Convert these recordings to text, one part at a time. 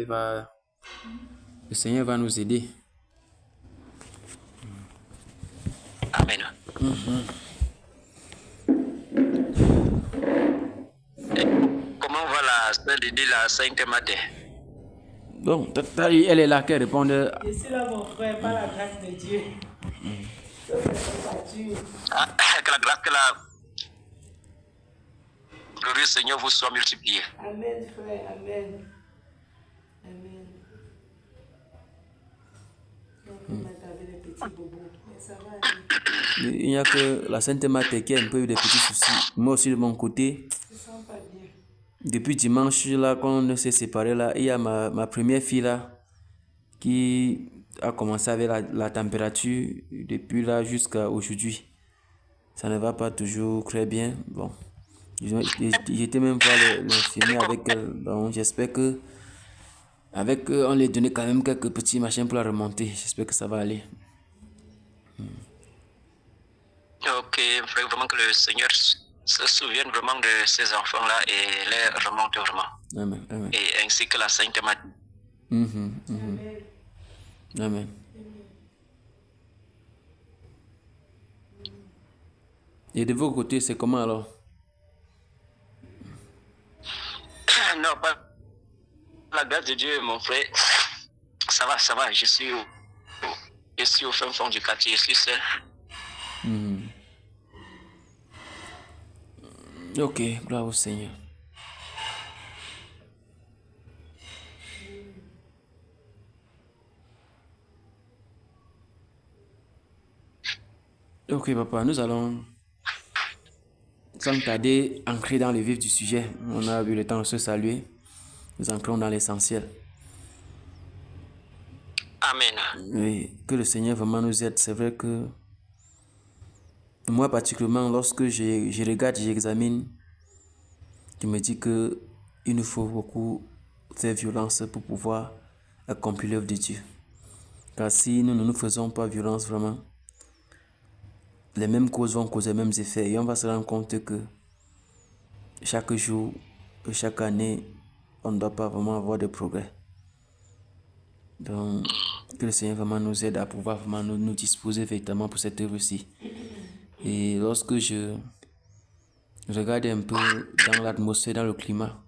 va- le Seigneur va nous aider. Amen. Comment va la sœur de la Sainte Mater? Bon, elle est là, qu'elle réponde. Je suis là, mon frère, par la grâce de Dieu. Que la grâce, que la glorieux Seigneur vous soit multipliée. Amen, frère, amen. Amen. On a gardé les petits bobos, mais ça va aller. Il n'y a que la Sainte Mater qui a un peu eu des petits soucis. Moi aussi, de mon côté, Je ne sens pas bien. depuis dimanche, là, quand on s'est séparés, là, il y a ma première fille, là, qui a commencé avec la température depuis là jusqu'à aujourd'hui. Ça ne va pas toujours très bien. Bon, j'étais même voir l'infirmier avec elle. Donc, j'espère que avec eux, on lui a donné quand même quelques petits machins pour la remonter. J'espère que ça va aller. Ok, vraiment que le Seigneur se souvienne vraiment de ces enfants-là et les remonte vraiment. Amen. Amen. Et ainsi que la Sainte Mater. Amen. Et de vos côtés, c'est comment alors? Non, pas la grâce de Dieu, mon frère. Ça va. Je suis au fin fond du quartier, je suis seul. Ok, gloire au Seigneur. Ok, papa, nous allons, sans tarder, entrer dans le vif du sujet. On a eu le temps de se saluer. Nous entrons dans l'essentiel. Amen. Oui, que le Seigneur vraiment nous aide. C'est vrai que moi, particulièrement, lorsque je regarde, j'examine, je me dis que il nous faut beaucoup faire violence pour pouvoir accomplir l'œuvre de Dieu. Car si nous ne nous faisons pas violence vraiment, les mêmes causes vont causer les mêmes effets et on va se rendre compte que chaque jour, chaque année, on ne doit pas vraiment avoir de progrès. Donc, que le Seigneur vraiment nous aide à pouvoir vraiment nous disposer véritablement pour cette œuvre-ci. Et lorsque je regarde un peu dans l'atmosphère, dans le climat,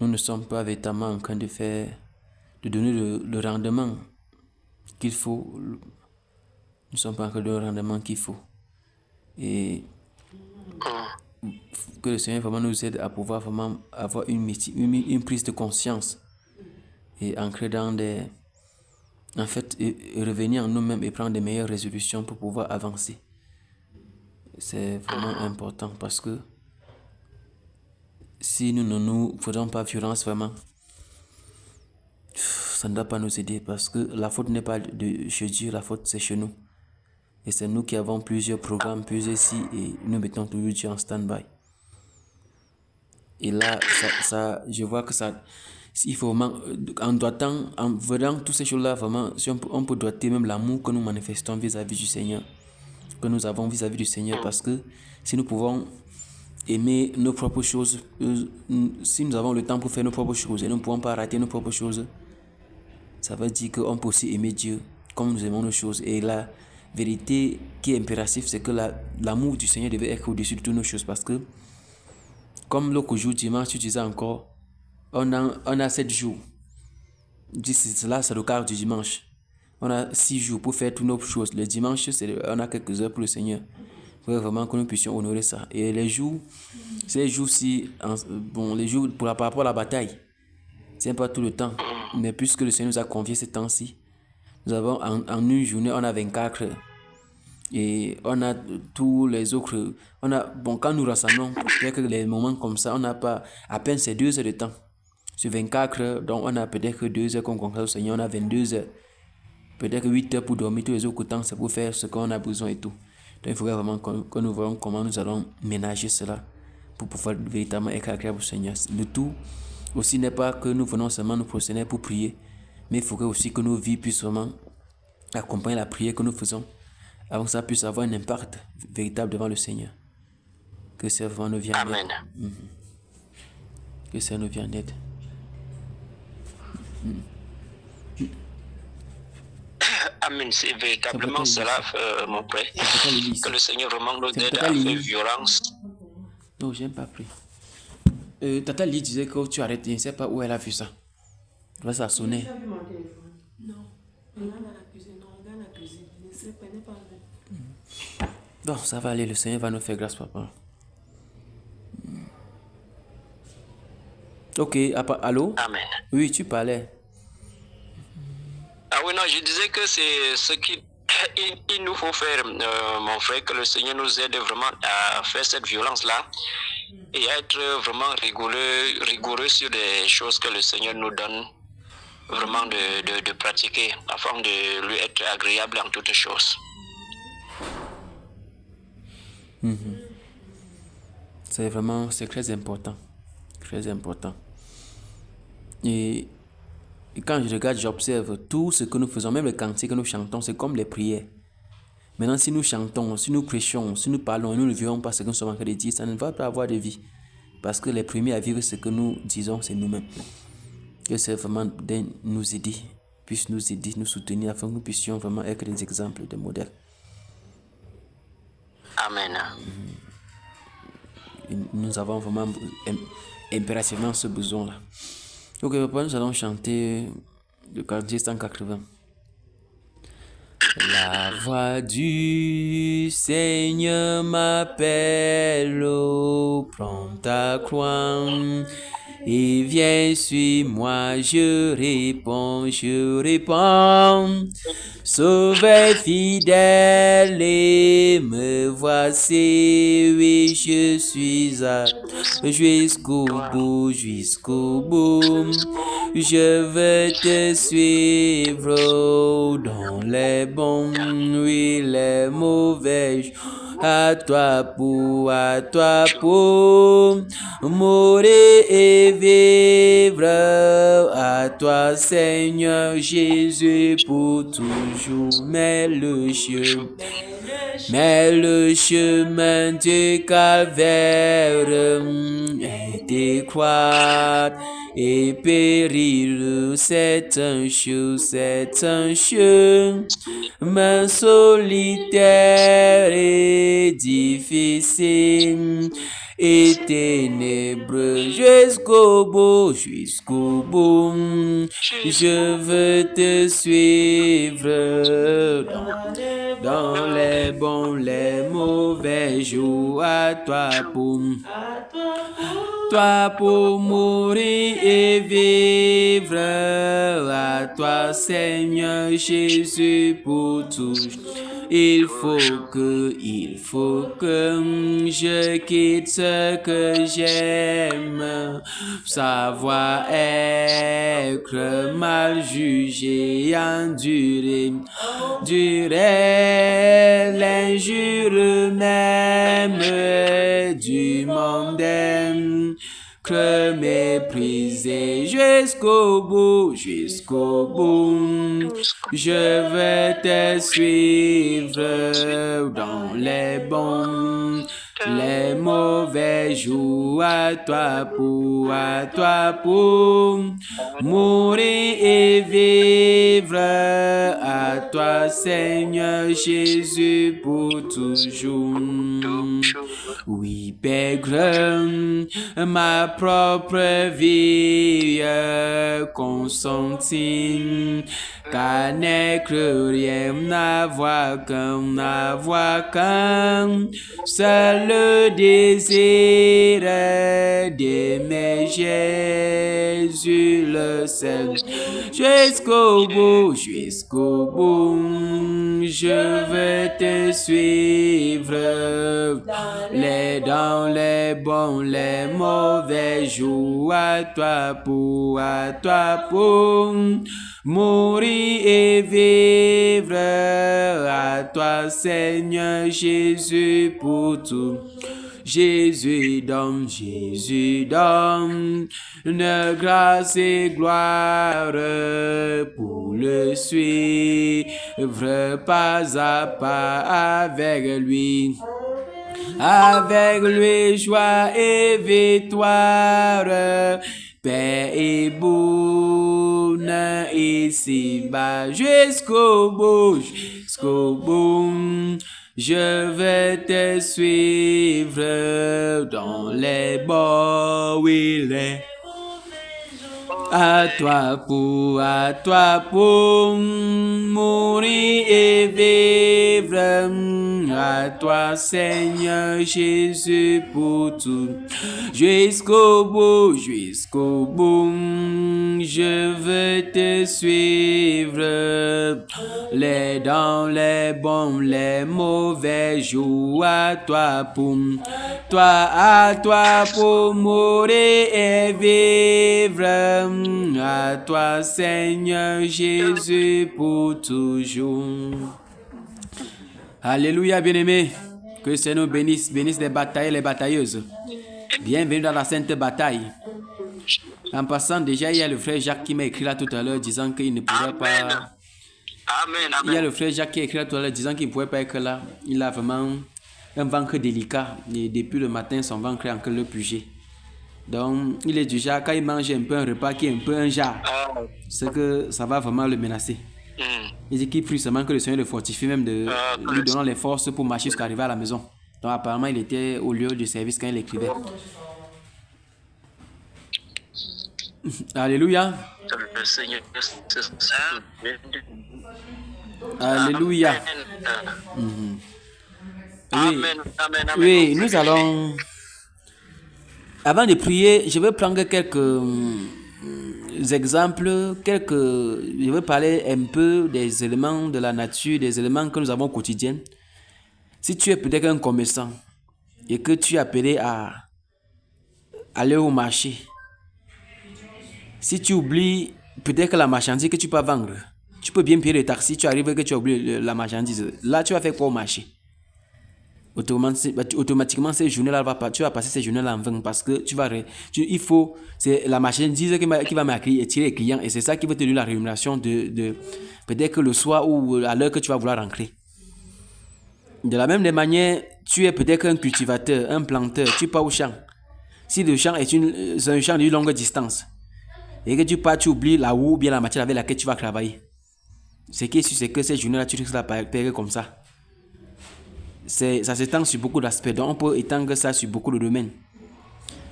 nous ne sommes pas véritablement en train de donner le rendement qu'il faut. Nous ne sommes pas en train de donner le rendement qu'il faut. Et que le Seigneur vraiment nous aide à pouvoir vraiment avoir une prise de conscience et ancrer dans des... En fait, et revenir en nous-mêmes et prendre des meilleures résolutions pour pouvoir avancer. C'est vraiment important parce que si nous ne nous faisons pas violence vraiment, ça ne doit pas nous aider parce que la faute n'est pas chez Dieu, la faute c'est chez nous. Et c'est nous qui avons plusieurs programmes, plusieurs ici et nous mettons toujours Dieu en stand-by. Et là, je vois que ça, il faut vraiment, en doigtant, en faisant toutes ces choses-là, vraiment, si on peut doiter même l'amour que nous manifestons vis-à-vis du Seigneur, que nous avons vis-à-vis du Seigneur, parce que si nous pouvons aimer nos propres choses, si nous avons le temps pour faire nos propres choses et nous ne pouvons pas rater nos propres choses, ça veut dire qu'on peut aussi aimer Dieu comme nous aimons nos choses. Et la vérité qui est impérative, c'est que l'amour du Seigneur devait être au-dessus de toutes nos choses, parce que comme l'autre jour, dimanche, tu disais encore, on a 7 jours. Là, c'est le quart du dimanche. On a 6 jours pour faire toutes nos choses. Le dimanche, on a quelques heures pour le Seigneur. Il faut vraiment que nous puissions honorer ça. Et les jours, ces jours-ci, bon, les jours par rapport à la bataille, c'est pas tout le temps. Mais puisque le Seigneur nous a confié ces temps-ci, nous avons en une journée, on a 24 heures. Et on a tous les autres. Bon, quand nous rassemblons, peut-être que les moments comme ça, on n'a pas à peine ces 2 heures de temps. Sur 24 heures, donc on a peut-être 2 heures qu'on consacre au Seigneur, on a 22 heures. Peut-être 8 heures pour dormir, tous les autres temps, c'est pour faire ce qu'on a besoin et tout. Donc il faudrait vraiment que nous voyons comment nous allons ménager cela pour pouvoir véritablement être agréable au Seigneur. Le tout aussi n'est pas que nous venons seulement nous prosterner pour prier, mais il faudrait aussi que nos vies puissent vraiment accompagner la prière que nous faisons, avant que ça puisse avoir un impact véritable devant le Seigneur. Que ça vraiment nous vienne Amen. d'aide. Que ça nous vienne d'aide. Amen. C'est véritablement cela, mon frère. Que le Seigneur vraiment nous aide à faire violence. Non, j'ai pas pris. Tata Lee disait que tu arrêtes. Je ne sais pas où elle a vu ça. Là, ça sonnait. Tu as vu mon téléphone? Non. Elle est dans la cuisine. Non, regarde la cuisine. Ne sais pas, elle n'est pas là. Non, ça va aller. Le Seigneur va nous faire grâce, papa. Ok, allô? Amen. Oui, tu parlais. Ah oui, non, je disais que c'est ce qu'il il nous faut faire, mon frère, que le Seigneur nous aide vraiment à faire cette violence-là et à être vraiment rigoureux sur des choses que le Seigneur nous donne vraiment de pratiquer afin de lui être agréable en toutes choses. C'est très important. Très important. Et quand je regarde, j'observe tout ce que nous faisons, même les cantiques que nous chantons, c'est comme les prières. Maintenant, si nous chantons, si nous prêchons, si nous parlons et nous ne vivons pas ce que nous sommes en train de dire, ça ne va pas avoir de vie. Parce que les premiers à vivre ce que nous disons, c'est nous-mêmes. Que c'est vraiment de nous aider, puisse nous aider, nous soutenir, afin que nous puissions vraiment être des exemples, des modèles. Amen. Et nous avons vraiment impérativement ce besoin-là. Ok, papa, nous allons chanter le cantique 180. La voix du Seigneur m'appelle, oh, prends ta croix et viens sur moi, je réponds. Sauveur fidèle, et me voici, oui, je suis à jusqu'au bout. Je veux te suivre dans les bons, oui, les mauvais. À toi pour mourir et vivre. À toi, Seigneur Jésus, pour toujours. Mais le chemin du calvaire est décroître et péril, c'est un chemin solitaire et difficile et ténébreux jusqu'au bout. Je veux te suivre dans les bons, les mauvais jours. À toi pour mourir et vivre. À toi, Seigneur Jésus, pour toujours. Il faut que je quitte ce que j'aime, savoir être mal jugé, endurer l'injure même du monde, que mépriser jusqu'au bout. Je veux te suivre dans les bons, les mauvais jours. À toi pour mourir et vivre. À toi, Seigneur Jésus, pour toujours. Oui, pègre, ma propre vie consentie, car n'est que rien n'avoir qu'un seul désir d'aimer Jésus le seul. Jusqu'au bout, je veux te suivre dans les bons, les mauvais jours. À toi pour mourir et vivre. À toi, Seigneur Jésus, pour tout. Jésus donne une grâce et gloire pour le suivre pas à pas avec lui. Avec lui, joie et victoire, paix et bonheur ici-bas jusqu'au bout, jusqu'au bout. Je vais te suivre dans les bords, oui, les à toi pour mourir et vivre, à toi Seigneur Jésus pour tout, jusqu'au bout, je veux te suivre, dans les bons, les mauvais jours, à toi pour mourir et vivre, à toi Seigneur Jésus pour toujours. Alléluia, bien-aimés. Que le Seigneur bénisse les batailles et les batailleuses. Bienvenue dans la sainte bataille. En passant, déjà, il y a le frère Jacques qui m'a écrit là tout à l'heure disant qu'il ne pourrait pas... Amen. Il y a le frère Jacques qui a écrit là tout à l'heure disant qu'il ne pouvait pas être là. Il a vraiment un ventre délicat. Et depuis le matin, son ventre est encore le puget. Donc, il est du genre, quand il mange un peu un repas qui est un peu un genre, c'est que ça va vraiment le menacer. Il dit qu'il prie seulement que le Seigneur le fortifie, même de lui donnant les forces pour marcher jusqu'à arriver à la maison. Donc, apparemment, il était au lieu du service quand il écrivait. Alléluia. Le Seigneur, Alléluia. Amen. Oui, nous allons... Avant de prier, je vais prendre quelques exemples, je vais parler un peu des éléments de la nature, des éléments que nous avons au quotidien. Si tu es peut-être un commerçant et que tu es appelé à aller au marché, si tu oublies peut-être la marchandise que tu peux vendre, tu peux bien payer le taxi, tu arrives que tu as oublié la marchandise. Là, tu vas faire quoi au marché? Automatiquement, ces journées-là, tu vas passer ces journées-là en vain parce que c'est la marchandise qui va m'attirer les clients et c'est ça qui va te donner la rémunération de peut-être que le soir ou à l'heure que tu vas vouloir rentrer. De la même manière, tu es peut-être un cultivateur, un planteur, tu pars au champ. Si le champ est un champ de longue distance et que tu pars, tu oublies la roue ou bien la matière avec laquelle tu vas travailler. Ce qui est sûr, c'est que ces journées-là, tu risques de la payer comme ça. Ça s'étend sur beaucoup d'aspects, donc on peut étendre ça sur beaucoup de domaines.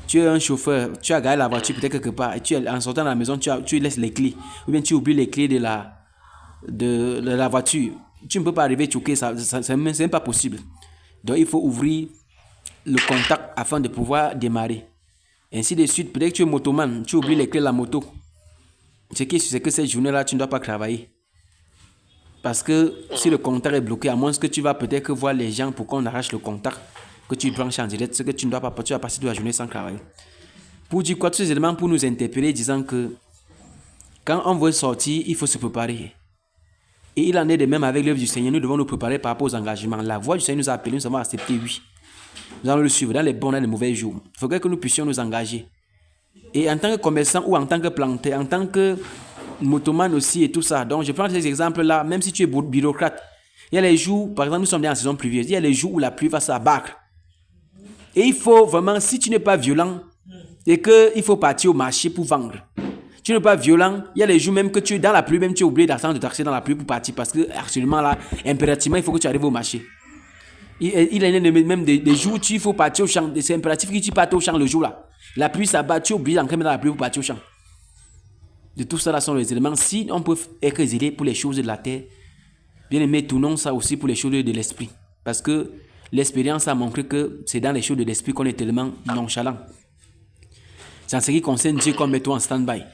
Tu es un chauffeur, tu as garé la voiture peut-être quelque part, et en sortant de la maison, tu laisses les clés, ou bien tu oublies les clés de la voiture. Tu ne peux pas arriver choquer, c'est même pas possible. Donc il faut ouvrir le contact afin de pouvoir démarrer. Ainsi de suite, peut-être que tu es motoman, tu oublies les clés de la moto. Ce qui est sûr, c'est que cette journée-là, tu ne dois pas travailler. Parce que si le contact est bloqué, à moins que tu vas peut-être voir les gens pour qu'on arrache le contact, que tu branches en direct, c'est que tu ne dois pas, tu vas passer toute la journée sans travailler. Pour dire quoi, tous ces éléments pour nous interpeller, disant que quand on veut sortir, il faut se préparer. Et il en est de même avec l'œuvre du Seigneur, nous devons nous préparer par rapport aux engagements. La voix du Seigneur nous a appelés, nous avons accepté, oui. Nous allons le suivre dans les bons et dans les mauvais jours. Il faudrait que nous puissions nous engager. Et en tant que commerçant ou en tant que planteur, en tant que motoman aussi et tout ça. Donc, je prends ces exemples-là, même si tu es bureaucrate. Il y a les jours, par exemple, nous sommes dans la saison pluvieuse, il y a les jours où la pluie va s'abattre. Et il faut vraiment, si tu n'es pas violent, et qu'il faut partir au marché pour vendre, tu n'es pas violent, il y a les jours même que tu es dans la pluie, même tu es oublié d'attendre de taxer dans la pluie pour partir, parce que absolument là, impérativement, il faut que tu arrives au marché. Il y a même des jours où il faut partir au champ, c'est impératif que tu partes au champ le jour là. La pluie s'abat, tu es obligé d'entrer dans la pluie pour partir au champ. De tout ça là sont les éléments. Si on peut être zélé pour les choses de la terre, bien aimé, tournons ça aussi pour les choses de l'esprit. Parce que l'expérience a montré que c'est dans les choses de l'esprit qu'on est tellement nonchalant. C'est en ce qui concerne Dieu qu'on met toi en stand-by.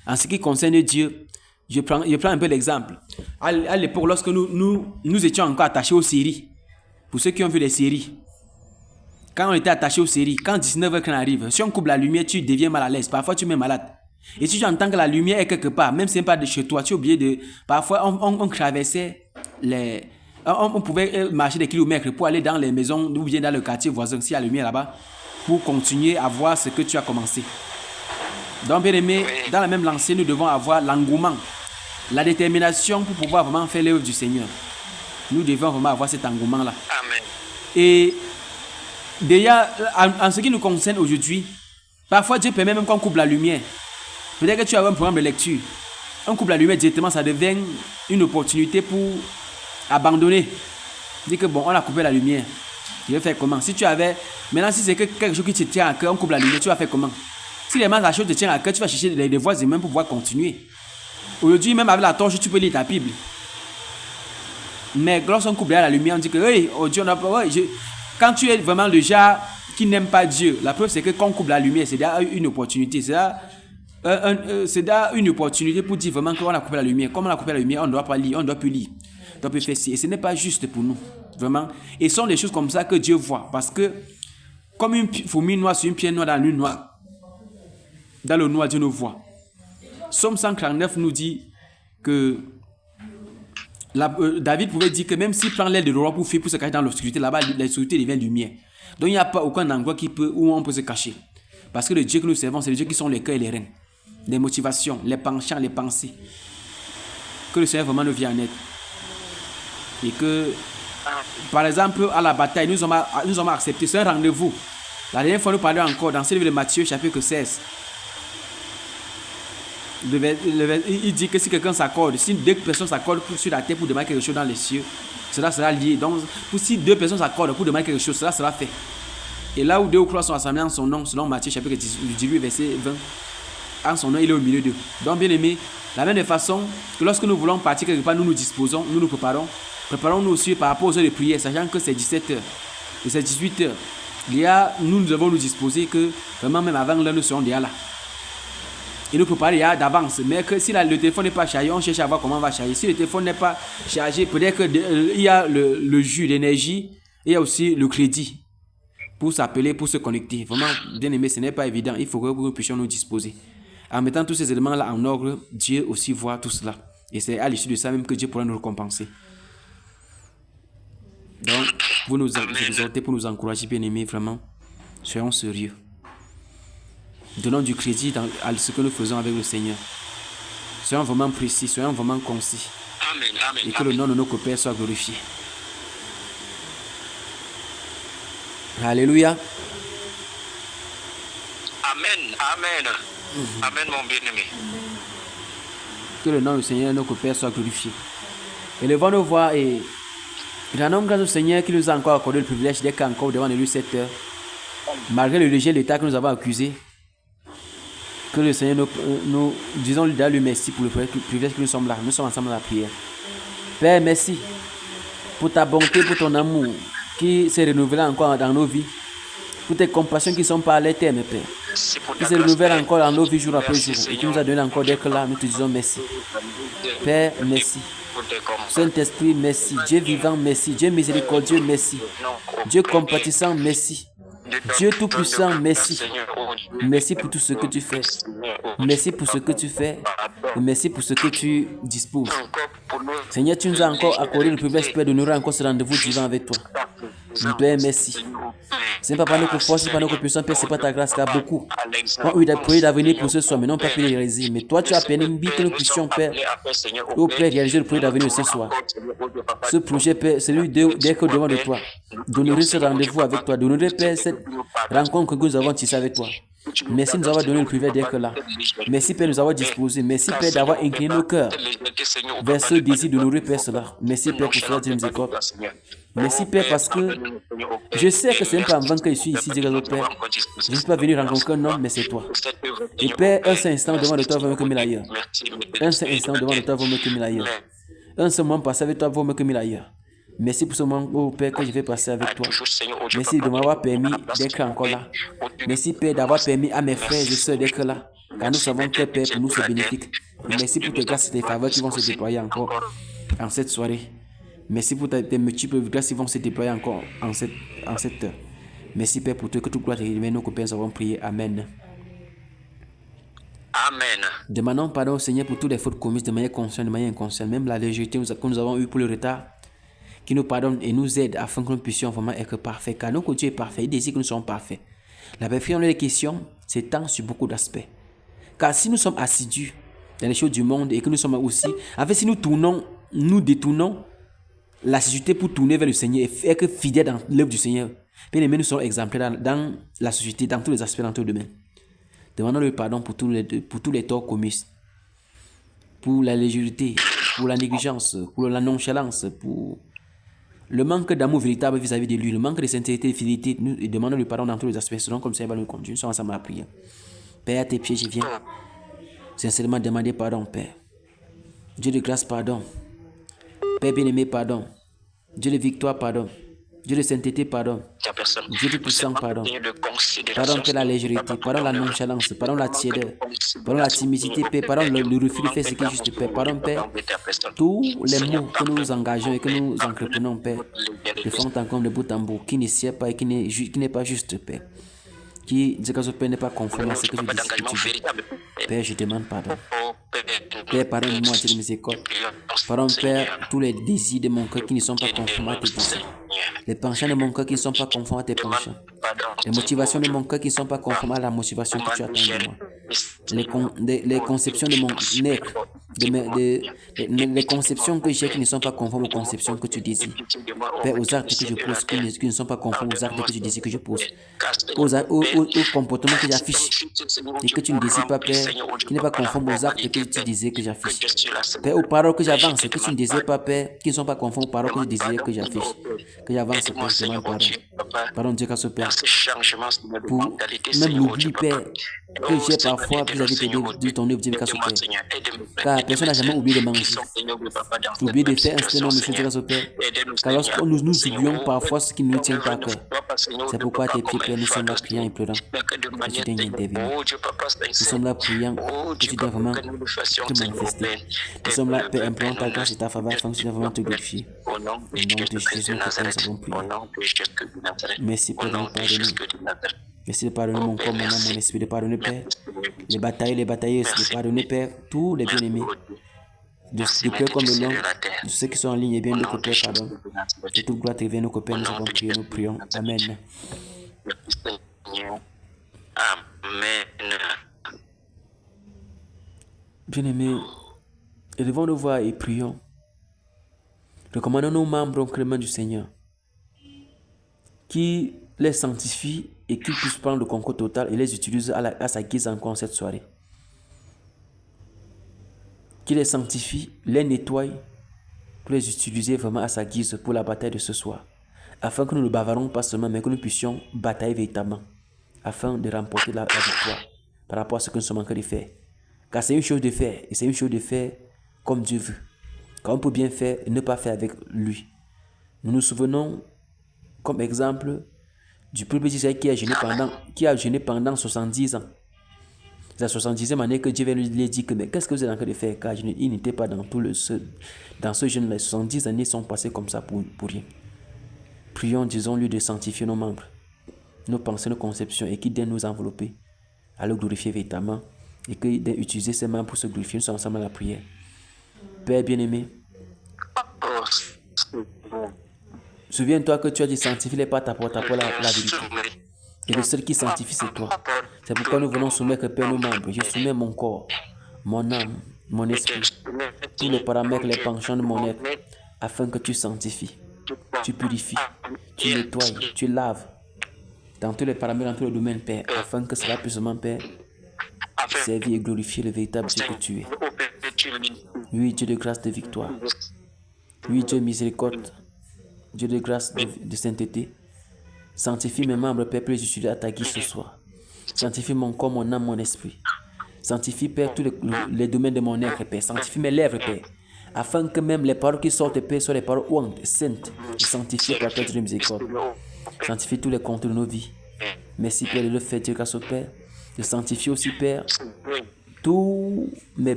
En ce qui concerne Dieu, je prends un peu l'exemple. À l'époque, lorsque nous étions encore attachés aux séries, pour ceux qui ont vu les séries, quand on était attachés aux séries, quand 19h arrive, si on coupe la lumière, tu deviens mal à l'aise. Parfois, tu es malade. Et si tu entends que la lumière est quelque part, même si ce n'est pas de chez toi, tu es obligé de... Parfois, on traversait les... On pouvait marcher des kilomètres pour aller dans les maisons ou bien dans le quartier voisin, s'il y a la lumière là-bas, pour continuer à voir ce que tu as commencé. Donc, bien aimé, dans la même lancée, nous devons avoir l'engouement, la détermination pour pouvoir vraiment faire l'œuvre du Seigneur. Nous devons vraiment avoir cet engouement-là. Amen. Et déjà, en ce qui nous concerne aujourd'hui, Parfois, Dieu permet même qu'on coupe la lumière. Peut-être que tu as un programme de lecture. On coupe la lumière directement, ça devient une opportunité pour abandonner. Dis que bon, on a coupé la lumière. Je vais faire comment? Si tu avais... Maintenant, si c'est quelque chose qui te tient à cœur, on coupe la lumière, tu vas faire comment? Si vraiment la chose te tient à cœur, tu vas chercher les voies humaines pour pouvoir continuer. Aujourd'hui, même avec la torche, tu peux lire ta Bible. Mais lorsqu'on coupe la lumière, on dit que hey, oh Dieu, on a pas... Quand tu es vraiment le genre qui n'aime pas Dieu, la preuve c'est que quand on coupe la lumière, c'est déjà une opportunité. C'est déjà une opportunité pour dire vraiment qu'on a coupé la lumière. Comme on a coupé la lumière, on ne doit pas lire, on ne doit plus lire. On doit plus faire ci. Et ce n'est pas juste pour nous. Vraiment. Et ce sont des choses comme ça que Dieu voit. Parce que comme une fourmi noire sur une pierre noire dans la nuit noire, dans le noir, Dieu nous voit. Somme 149 nous dit que David pouvait dire que même s'il prend l'aile de roi pour fuir, pour se cacher dans l'obscurité, là-bas, l'obscurité devient lumière. Donc il n'y a pas aucun endroit où on peut se cacher. Parce que le Dieu que nous servons, c'est le Dieu qui sont les cœurs et les reins. Les motivations, les penchants, les pensées. Que le Seigneur vraiment nous vienne en aide. Et que, par exemple, à la bataille, nous avons accepté. C'est un rendez-vous. La dernière fois, nous parlions encore dans ce livre de Matthieu, chapitre 16. Il dit que si quelqu'un s'accorde, si deux personnes s'accordent sur la terre pour demander quelque chose dans les cieux, cela sera lié. Donc, si deux personnes s'accordent pour demander quelque chose, cela sera fait. Et là où deux ou trois sont assemblés en son nom, selon Matthieu chapitre 18, verset 20, en son nom, il est au milieu d'eux. Donc, bien aimé, la même façon que lorsque nous voulons partir quelque part, nous nous disposons, nous nous préparons. Préparons-nous aussi par rapport aux heures de prière, sachant que c'est 17h et c'est 18h. Nous devons nous disposer que vraiment, même avant l'heure, nous serons déjà là. Et nous préparer d'avance. Mais que si le téléphone n'est pas chargé, on cherche à voir comment on va charger. Si le téléphone n'est pas chargé, peut-être qu'il y a le jus, l'énergie, et il y a aussi le crédit pour s'appeler, pour se connecter. Vraiment, bien aimé, ce n'est pas évident. Il faut que nous puissions nous disposer. En mettant tous ces éléments-là en ordre, Dieu aussi voit tout cela. Et c'est à l'issue de ça même que Dieu pourra nous récompenser. Donc, pour nous exhorter, pour nous encourager, bien aimé, vraiment, soyons sérieux. Donnons du crédit à ce que nous faisons avec le Seigneur. Soyons vraiment précis, soyons vraiment concis. Amen, amen, et que le nom de notre Père soit glorifié. Alléluia. Amen, amen. Amen, mon bien-aimé. Que le nom du Seigneur, notre Père, soit glorifié. Élevons nos voix et rendons grâce au Seigneur qui nous a encore accordé le privilège d'être encore devant lui cette heure. Malgré le léger l'état que nous avons accusé, que le Seigneur nous disons lui merci pour le privilège que nous sommes là. Nous sommes ensemble dans la prière. Père, merci pour ta bonté, pour ton amour qui s'est renouvelé encore dans nos vies. Pour tes compassions qui ne sont pas à l'éternel, Père. Qui se renouvellent encore dans nos vies jour après jour. Et tu nous as donné encore d'être là. Nous te disons merci. Père, merci. Saint-Esprit, merci. Dieu vivant, merci. Dieu miséricordieux, merci. Dieu compatissant, merci. Dieu tout-puissant, merci. Merci pour tout ce que tu fais. Merci pour ce que tu fais. Et merci pour ce que tu disposes. Seigneur, tu nous as encore accordé le privilège, Père, de nous rendre encore ce rendez-vous divin avec toi. Père, merci. Ce n'est pas par notre force, ce n'est pas notre puissance, Père, c'est pas ta grâce, car beaucoup ont eu des projets d'avenir pour ce soir, mais n'ont pas pu les réaliser. Mais toi, tu as permis que nous puissions, Père, au Père, réaliser le projet d'avenir ce soir. Ce projet, Père, c'est lui d'être devant de toi. D'honorer ce rendez-vous avec toi. D'honorer, Père, cette rencontre que nous avons tissée avec toi. Merci de nous avoir donné le privilège d'être là. Merci, Père, de nous avoir disposé. Merci, Père, d'avoir incliné nos cœurs vers ce désir d'honorer, Père, cela. Merci, Père, pour cela, Dieu nous accorde. Merci, Père, parce que je sais que ce n'est pas en vain que je suis ici, Dieu, Père. Je ne suis pas venu rencontrer un homme, mais c'est toi. Et Père, un seul instant devant de toi vaut mieux que mille ailleurs. Un seul instant devant de toi vaut mieux que mille ailleurs. Un seul moment passé avec toi vaut mieux que mille ailleurs. Merci pour ce moment, oh Père, que je vais passer avec toi. Merci de m'avoir permis d'être encore là. Merci, Père, d'avoir permis à mes frères et sœurs d'être là. Car nous savons que, Père, pour nous, c'est bénéfique. Et merci pour tes grâces et tes faveurs qui vont se déployer encore en cette soirée. Merci pour tes multiples grâces qui vont se déployer encore en cette heure. Merci, Père, pour tout que tout gloire te revienne. Nos copains avons prié. Amen. Amen. Demandons pardon au Seigneur pour toutes les fautes commises de manière consciente, de manière inconsciente. Même la légèreté que nous avons eue pour le retard. Qui nous pardonne et nous aide afin que nous puissions vraiment être parfaits. Car notre Dieu est parfait. Il désire que nous soyons parfaits. La perfection des questions s'étend sur beaucoup d'aspects. Car si nous sommes assidus dans les choses du monde et que nous sommes aussi... En fait, si nous détournons l'assiduité pour tourner vers le Seigneur et être fidèles dans l'œuvre du Seigneur, bien aimé, nous serons exemplaires dans la société, dans tous les aspects, dans tous les domaines. Demandons-lui pardon pour tous les torts commis, pour la légèreté, pour la négligence, pour la nonchalance, pour le manque d'amour véritable vis-à-vis de lui, le manque de sincérité et de fidélité. Nous demandons-lui pardon dans tous les aspects, selon comme ça va nous conduire. Nous sommes ensemble à la prière. Père, à tes pieds, je viens sincèrement demander pardon, Père. Dieu de grâce, pardon. Père bien-aimé, pardon. Dieu de victoire, pardon. Dieu de sainteté, pardon. Dieu de puissance, pardon. Pardon, Père, la légèreté, pardon, la nonchalance, pardon, la tiédeur, pardon, la timidité, Père, pardon, le refus de faire ce qui est juste, Père. Pardon, Père, tous les mots que nous engageons et que nous entreprenons, Père, de fond en comble, de bout en bout, qui ne sert pas et qui n'est pas juste, Père. Qui, Dieu que Père, n'est pas conforme à ce que je dis, ce que tu dis. Père, je demande pardon. Père, pardonne-moi, Dieu de miséricorde. Pardon, Père, tous les désirs de mon cœur qui ne sont pas conformes à tes désirs. Les penchants de mon cœur qui ne sont pas conformes à tes penchants. Les motivations de mon cœur qui ne sont pas conformes à la motivation que tu attends de moi. Les conceptions de mon être, les conceptions que j'ai qui ne sont pas conformes aux conceptions que tu désires. Père, aux actes que je pose qui ne sont pas conformes aux actes que tu désires que je pose. Aux comportements que j'affiche et que tu ne désires pas, Père, qui n'est pas conforme aux actes que tu désires que j'affiche. Père, aux paroles que j'avance, que tu ne désires pas, Père, qui ne sont pas conformes aux paroles que je désire que j'affiche. Que j'avance, Père, je demande pardon. Pardon, Dieu, grâce au Père. Pour même l'oubli, Père, que j'ai parfois vis-à-vis de ton œuvre, Dieu, grâce au Père. Car personne n'a jamais oublié de manger. Oublié de faire un certain nombre de choses, grâce au Père. Car lorsque nous oublions parfois ce qui ne nous tient pas à cœur. C'est pourquoi à tes pieds, Père, nous sommes là priant et pleurant. Que tu daignes intervenir. Nous sommes là priant que tu dois vraiment te manifester. Nous sommes là, Père, implorant ta grâce et ta faveur afin que tu dois vraiment te glorifier. Au nom de Jésus, nous avons prié. Merci, Père, de nous pardonner. Merci de pardonner mon corps, mon âme, mon esprit, de pardonner, Père, les batailles, les batailleuses, de pardonner, Père, tous les bien-aimés, de cœur comme de l'homme, de ceux qui sont en ligne et bien d'autres, Père, pardon. Que toute gloire te revienne, nos Père, nous avons prié, nous prions. Amen. Amen. Bien-aimés, élevons nos voix et prions. Recommandons nos membres au clément du Seigneur, qui les sanctifie et qu'ils puissent prendre le concours total et les utilise à sa guise encore cette soirée. Qui les sanctifie, les nettoie, pour les utiliser vraiment à sa guise pour la bataille de ce soir. Afin que nous ne bavarons pas seulement, mais que nous puissions batailler véritablement. Afin de remporter la victoire par rapport à ce que nous sommes en train de faire. Car c'est une chose de faire, et c'est une chose de faire comme Dieu veut. Car on peut bien faire et ne pas faire avec lui. Nous nous souvenons, comme exemple, du peuple d'Israël qui a jeûné pendant 70 ans. C'est la 70e année que Dieu lui dit que mais qu'est-ce que vous êtes en train de faire? Car il n'était pas dans ce jeûne. Les 70 années sont passées comme ça pour rien. Prions, disons-lui de sanctifier nos membres, nos pensées, nos conceptions et qu'il daigne nous envelopper, à le glorifier véritablement et qu'il daigne utiliser ses mains pour se glorifier. Nous sommes ensemble à la prière. Père bien-aimé, souviens-toi que tu as dit sanctifie-les par ta parole la vérité. Et le seul qui sanctifie, c'est toi. C'est pourquoi nous venons soumettre, Père, nos membres. Je soumets mon corps, mon âme, mon esprit, tous les paramètres, les penchants de mon être, afin que tu sanctifies, tu purifies, tu nettoies, tu laves, dans tous les paramètres, dans tous les domaines, Père, afin que cela puisse, mon Père, servir et glorifier le véritable Dieu que tu es. Oui, Dieu de grâce, de victoire. Oui, Dieu miséricorde. Dieu de grâce, de sainteté. Sanctifie mes membres, Père, pour les utiliser à ta guise ce soir. Sanctifie mon corps, mon âme, mon esprit. Sanctifie, Père, tous les domaines de mon être, Père. Sanctifie mes lèvres, Père. Afin que même les paroles qui sortent, Père, soient les paroles ouantes, saintes et sanctifiées par Père de miséricorde. Sanctifie tous les comptes de nos vies. Merci, Père, de le faire, Dieu grâce au Père. De sanctifier aussi, Père, tous mes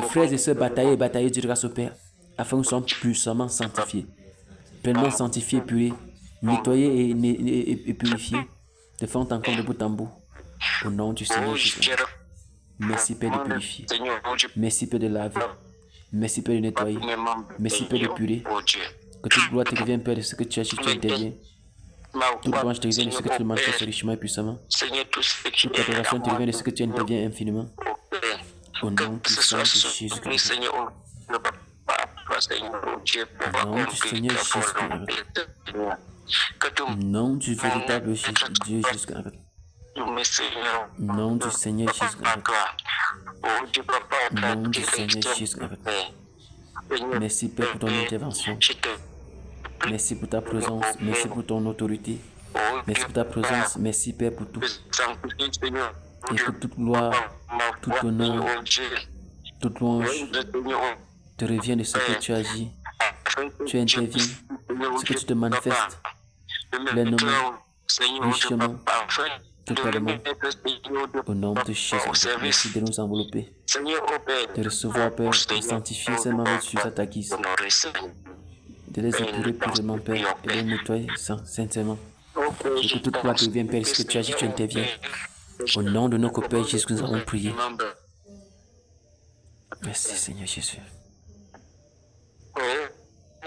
frères et sœurs bataillés et bataillés, Dieu grâce au Père. Afin que nous soyons puissamment sanctifiés. Pleinement sanctifiés, purés, nettoyés et purifiés. De fond en comble, de bout en bout. Au nom du Seigneur Jésus. Merci, Père, de purifier. Merci, Père, de laver. Merci, Père, de nettoyer. Merci, Père, de purer. Que toute gloire te revienne, Père, de ce que tu as dit, tu interviens. Toute louange te revient de ce que tu manifestes richement et puissamment. Toute adoration te revient de ce que tu interviens infiniment. Au nom puissant de Jésus-Christ. Au nom du Seigneur Jésus-Christ. Au nom du véritable Dieu Jésus-Christ. Mais Seigneur, Au nom du Seigneur Jésus de Nazareth. Oh Dieu Papa, Au nom du Seigneur Jésus de Nazareth. Merci Père pour ton intervention. Merci pour ta présence. Merci pour ton autorité. Merci pour ta présence. Merci Père pour tout. Et que toute gloire, tout honneur, toute louange te revient de ce que tu agis. Tu interviens, ce que tu te manifestes pleinement, richement, totalement. Au nom de Jésus, merci de nous envelopper, de recevoir, Père, de sanctifier ces membres sur ta guise, de les épurer purement, Père, et de les nettoyer saintement. Et que toute gloire te revienne, Père, ce que tu agis, tu interviens. Au nom de notre Père Jésus, nous avons prié. Merci, Seigneur Jésus.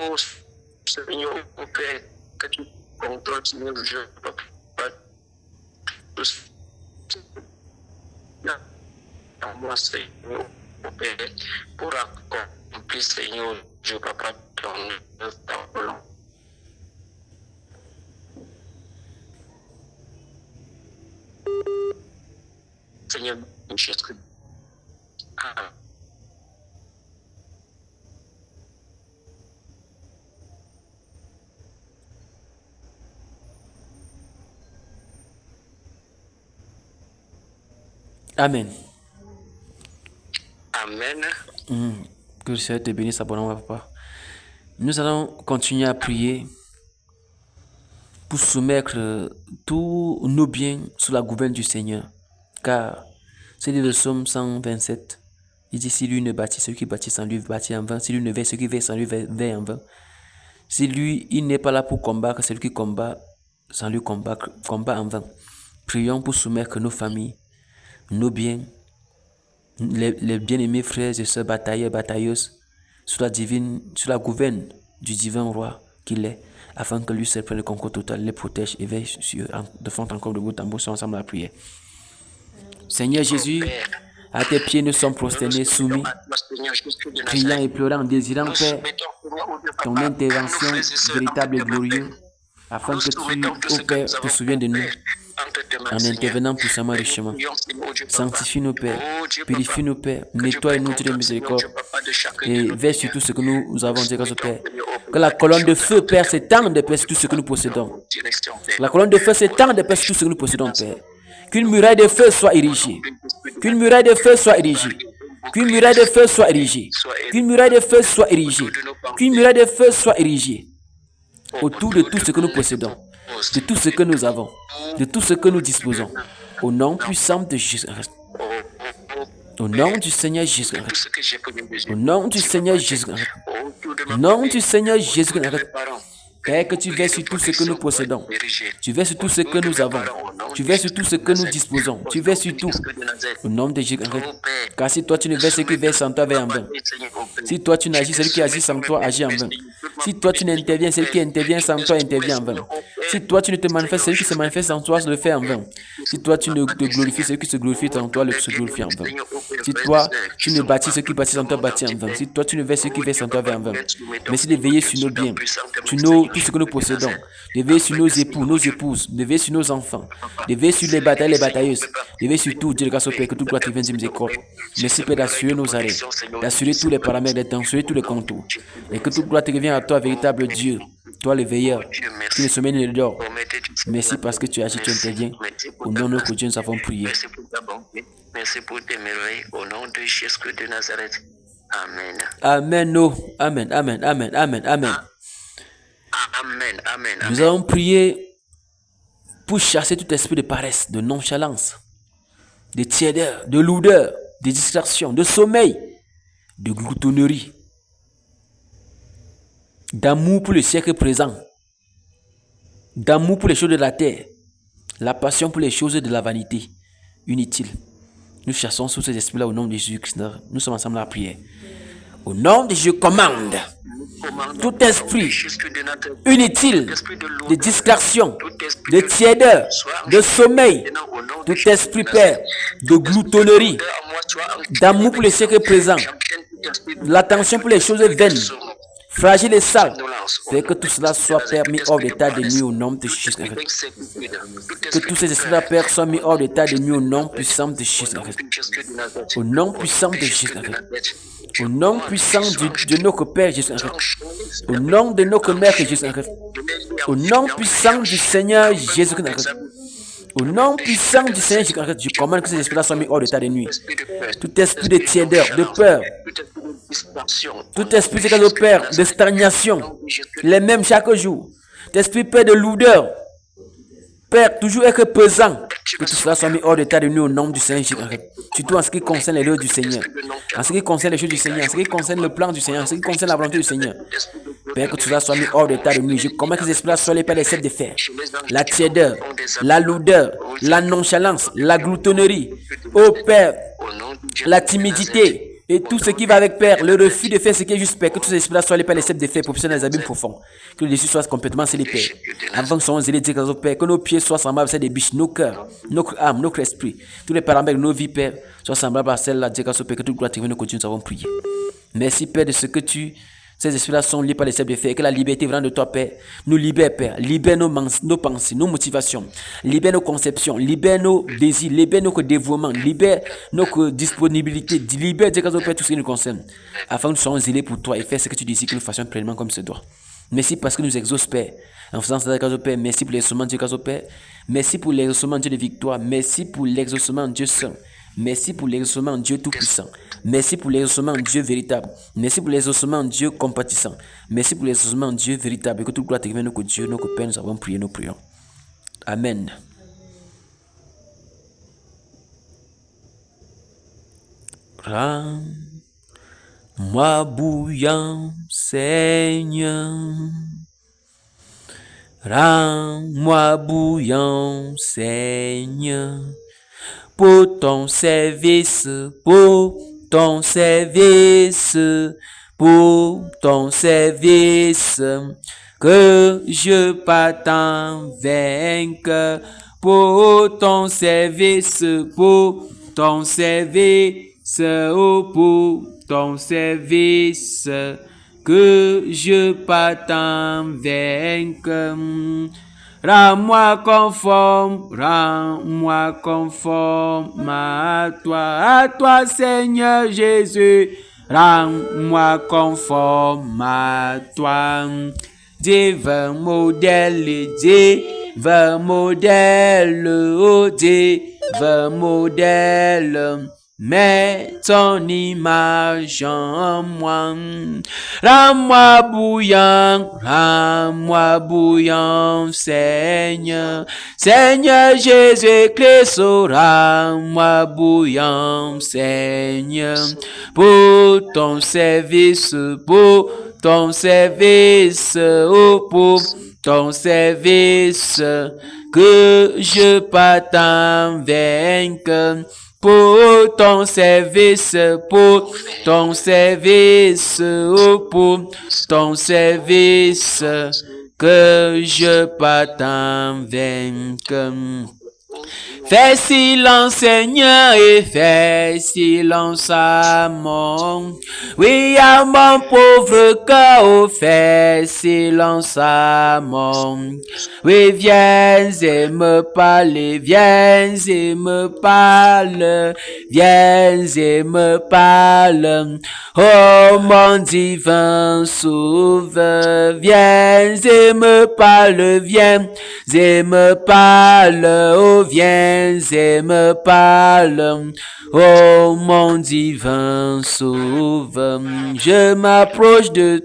Oh, Seigneur, mon Père, que tu contrôles, Seigneur, je ne peux pas tous. Moi, Seigneur, mon Père, pour accomplir, Seigneur, je ne peux pas donner le temps. Seigneur, Jésus. Amen. Amen. Que le Seigneur te bénisse abondamment, papa. Nous allons continuer à prier pour soumettre tous nos biens sous la gouverne du Seigneur. Car c'est le Psaume 127. Il dit, si lui ne bâtit, celui qui bâtit sans lui bâtit en vain. Si lui ne veille, celui qui veille sans lui veille en vain. Si lui, il n'est pas là pour combattre, celui qui combat sans lui combat en vain. Prions pour soumettre nos familles, nos biens, les bien-aimés frères et sœurs batailleurs, batailleuses, sous la gouverne du divin roi qu'il est, afin que lui seul prenne le concours total, les protège et veille sur eux, de fond encore de bout en bout, ensemble à la prière. Seigneur Jésus, à tes pieds nous sommes prosternés, soumis, priant et pleurant, désirant, Père, ton intervention véritable et glorieuse, afin que tu, ô Père, te souviennes de nous, en intervenant puissamment et richement. Sanctifie nos Pères, purifie nos Pères, nettoie-nous de miséricorde, et verse sur tout ce que nous avons dit grâce au Père. Que la colonne de feu, Père, s'étende, Père, sur tout ce que nous possédons. La colonne de feu s'étende, Père, sur tout ce que nous possédons, Père. Qu'une muraille de feu soit érigée. Qu'une muraille de feu soit érigée. Qu'une muraille de feu soit érigée. Qu'une muraille de feu soit érigée. Qu'une muraille de feu soit érigée. Autour de tout ce que nous possédons, de tout ce que nous avons, de tout ce que nous disposons. Au nom puissant de Jésus-Christ. Au nom du Seigneur Jésus-Christ. Au nom du Seigneur Jésus-Christ. Au nom du Seigneur Jésus-Christ. Père, que tu verses sur tout ce que nous possédons. Tu verses sur tout ce que nous avons. Tu verses sur tout ce que nous disposons. Tu verses sur tout. Au nom de Jésus-Christ. Car si toi tu ne verses ce qui verse en toi, verse en vain. Si toi tu n'agis, celui qui agit sans toi agit en vain. Si toi tu n'interviens, celui qui intervient sans toi intervient en vain. Si toi tu ne te manifestes, celui qui se manifeste en toi le fait en vain. Si toi tu ne te glorifies, celui qui se glorifie en toi se glorifie en vain. Si toi tu ne bâtis, celui qui bâtit en toi bâtit en vain. Si toi tu ne verses, celui qui verse en toi verse en vain. Merci de veiller sur nos biens, sur tout ce que nous possédons, de veiller sur nos époux, nos épouses, de veiller sur nos enfants, de veiller sur les batailles, les batailleuses, de veiller sur tout, Dieu grâce au Père, que tout gloire te vienne de miséricorde. Merci Père d'assurer nos arrêts, d'assurer tous les paramètres, d'assurer tous les contours, et que toute gloire te revienne à toi, véritable Dieu, toi le veilleur, qui ne sommeille ni ne dort. Merci parce que tu agis, tu interviens. Au nom de notre Dieu, nous avons prié. Merci pour ta bonté, merci pour tes merveilles, au nom de Jésus de Nazareth. Amen. Amen, oh. Amen, amen, amen, amen, amen. Amen, amen, amen. Nous allons prier pour chasser tout esprit de paresse, de nonchalance, de tiédeur, de lourdeur, de distraction, de sommeil, de gloutonnerie, d'amour pour le siècle présent, d'amour pour les choses de la terre, la passion pour les choses de la vanité, inutile. Nous chassons tous ces esprits-là au nom de Jésus-Christ. Nous sommes ensemble à la prière. Au nom de Jésus, commande tout esprit inutile de distraction, de tiédeur, de sommeil, tout esprit, Père, de gloutonnerie, d'amour pour le siècle présent, l'attention pour les choses vaines, fragile et sale. Père, que tout cela soit, Père, mis hors d'état de nuit au nom de Jésus. Que tous ces esprits-là, Père, soient mis hors d'état de nuit au nom puissant de Jésus. Au nom puissant de Jésus. Au nom puissant de notre Père Jésus. Au nom de notre Mère Jésus. Au nom puissant du Seigneur Jésus. Au nom puissant du Seigneur Jésus, je commande que ces esprits-là soient mis hors d'état de nuit. Tout esprit de tiédeur, de peur, tout esprit de peur, de stagnation, les mêmes chaque jour. L'esprit Père de lourdeur, Père, toujours être pesant, que tout cela soit mis hors d'état de nuit au nom du Seigneur Jésus. Surtout en ce qui concerne les lois du Seigneur, en ce qui concerne les choses du Seigneur, en ce qui concerne le plan du Seigneur, en ce qui concerne la volonté du Seigneur. Père, que tout cela soit mis hors d'état de nuit. Je commande que ces esprits-là soient les pères des sept de fer. La tiédeur, la lourdeur, la nonchalance, la gloutonnerie. Oh Père, la timidité et tout ce qui va avec, Père, le refus de faire ce qui est juste, Père. Que tous ces esprits-là soient les pères des sept de fer pour dans les abîmes profonds. Que le dessus soit complètement scellé, Père. Avant que nous zélés, Père, que nos pieds soient semblables à celles des biches, nos cœurs, notre âme, notre esprit, tous les paramètres de nos vies, Père, soient semblables à celles-là, Père, que toute gloire te vienne, nous continuons, nous avons prié. Merci, Père, de ce que ces esprits-là sont liés par les sept de fer et que la liberté venant de toi, Père, nous libère, Père. Libère nos pensées, nos motivations. Libère nos conceptions. Libère nos désirs. Libère notre dévouement. Libère notre disponibilité. Libère, Dieu, Père, tout ce qui nous concerne. Afin que nous soyons zélés pour toi et faire ce que tu dis, que nous fassions pleinement comme ce doit. Merci parce que nous exauces, Père. En faisant ça, Père, merci pour l'exaucement, Dieu, Père. Merci pour l'exaucement, Dieu de victoire. Merci pour l'exaucement, Dieu saint. Merci pour l'exaucement, Dieu tout-puissant. Merci pour l'exaucement, Dieu véritable. Merci pour l'exaucement, Dieu compatissant. Merci pour l'exaucement, Dieu véritable. Et que toute gloire te revienne, notre Dieu, notre Père, nous avons prié, nous prions. Amen. Rends-moi bouillant, Seigneur. Rends-moi bouillant, Seigneur. Pour ton service, pour ton service, pour ton service, que je t'en vainque, pour ton service, pour ton service, oh, pour ton service, que je t'en vainque. Rends-moi conforme à toi Seigneur Jésus, rends-moi conforme à toi. Divin modèle, divin modèle, oh divin modèle. Mets ton image en moi. Rends-moi bouillant, Seigneur. Seigneur Jésus-Christ, oh, rends-moi bouillant, Seigneur. Pour ton service, oh, pour ton service, que je t'en vainque. Pour ton service, oh, pour ton service, que je t'en vainque. Fais silence, Seigneur, et fais silence à mon pauvre cœur, oh, fais silence à mon. Oui, viens et me parle, viens et me parle. Oh, mon divin sauveur, viens et me parle, oh, viens et me parle. Oh, mon divin sauveur, je m'approche de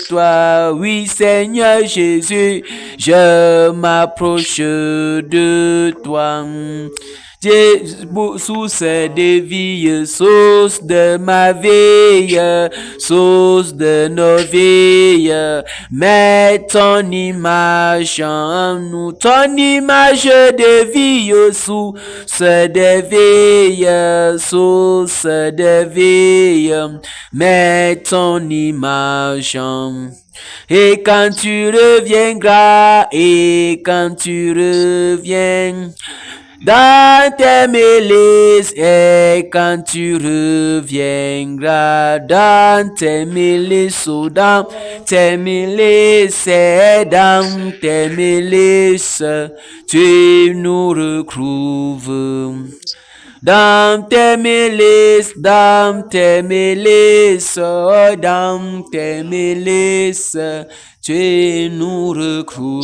toi, oui, Seigneur Jésus, je m'approche de toi. Source de vie, source de ma vie, source de nos vies, mets ton image en nous, ton image de vie, source de vie, mets ton image en nous. Et quand tu reviendras, et quand tu reviens dans tes milices, et quand tu reviendras dans tes milices, ou dans tes milices, et dans tes milices, tu nous retrouves. Dans tes milices, tu nous recouvreras.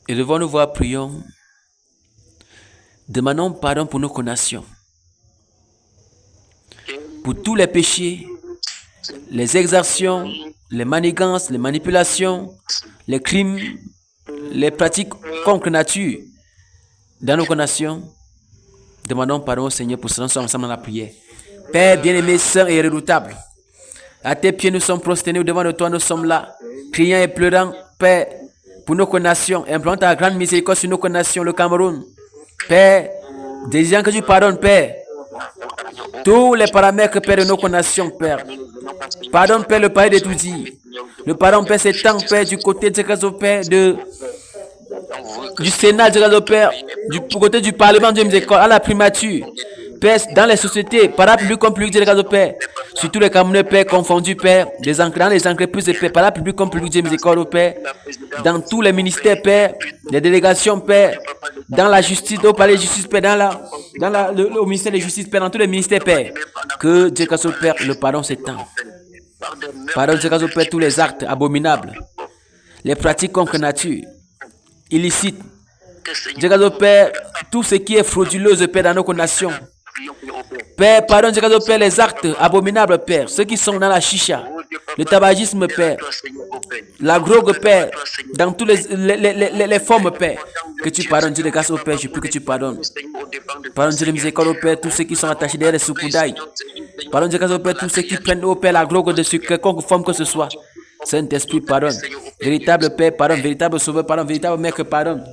Et devant nous voir, prions. Demandons pardon pour nos nations. Pour tous les péchés, les exactions, les manigances, les manipulations, les crimes, les pratiques contre nature dans nos nations. Demandons pardon au Seigneur pour cela. Nous sommes ensemble dans la prière. Père bien-aimé, saint et redoutable, à tes pieds nous sommes prosternés, devant de toi nous sommes là, criant et pleurant, Père, pour nos nations, implorant ta grande miséricorde sur nos nations, le Cameroun. Père, désirant que tu pardonnes, Père, tous les paramètres, Père, de nos nations, Père. Pardonne, Père, le palais de tout dit. Le pardon, Père, s'étend, Père, du côté de Père, du Sénat, Père, du côté du Parlement de miséricorde, à la primature. Père, dans les sociétés, par la publique comme publique, Père, sur tous les Camerounais, Père, confondus, Père, dans les entreprises, Père, par la publique comme publique, miséricorde, Père, dans tous les ministères, Père, les délégations, Père, dans la justice, au palais de justice, Père, au ministère de justice, Père, dans tous les ministères, Père, que Dieu, Père, le pardon s'étend. Pardonne, Père, tous les actes abominables, les pratiques contre nature, illicites. Dieu, Père, tout ce qui est frauduleuse, Père, dans nos nations. Père, pardonne, Père, les actes abominables, Père, ceux qui sont dans la chicha, le tabagisme, Père, la drogue, Père, dans toutes les formes, Père, que tu pardonnes, Dieu de grâce au Père, je prie que tu pardonnes. Pardonne, Dieu de miséricorde au Père, tous ceux qui sont attachés derrière les soukoudaïs. Pardonne, Dieu de grâce au Père, tous ceux qui prennent au Père la drogue de ce quelconque forme que ce soit. Saint-Esprit, pardonne. Véritable Père, pardonne. Véritable Sauveur, pardonne. Véritable Maître, pardonne.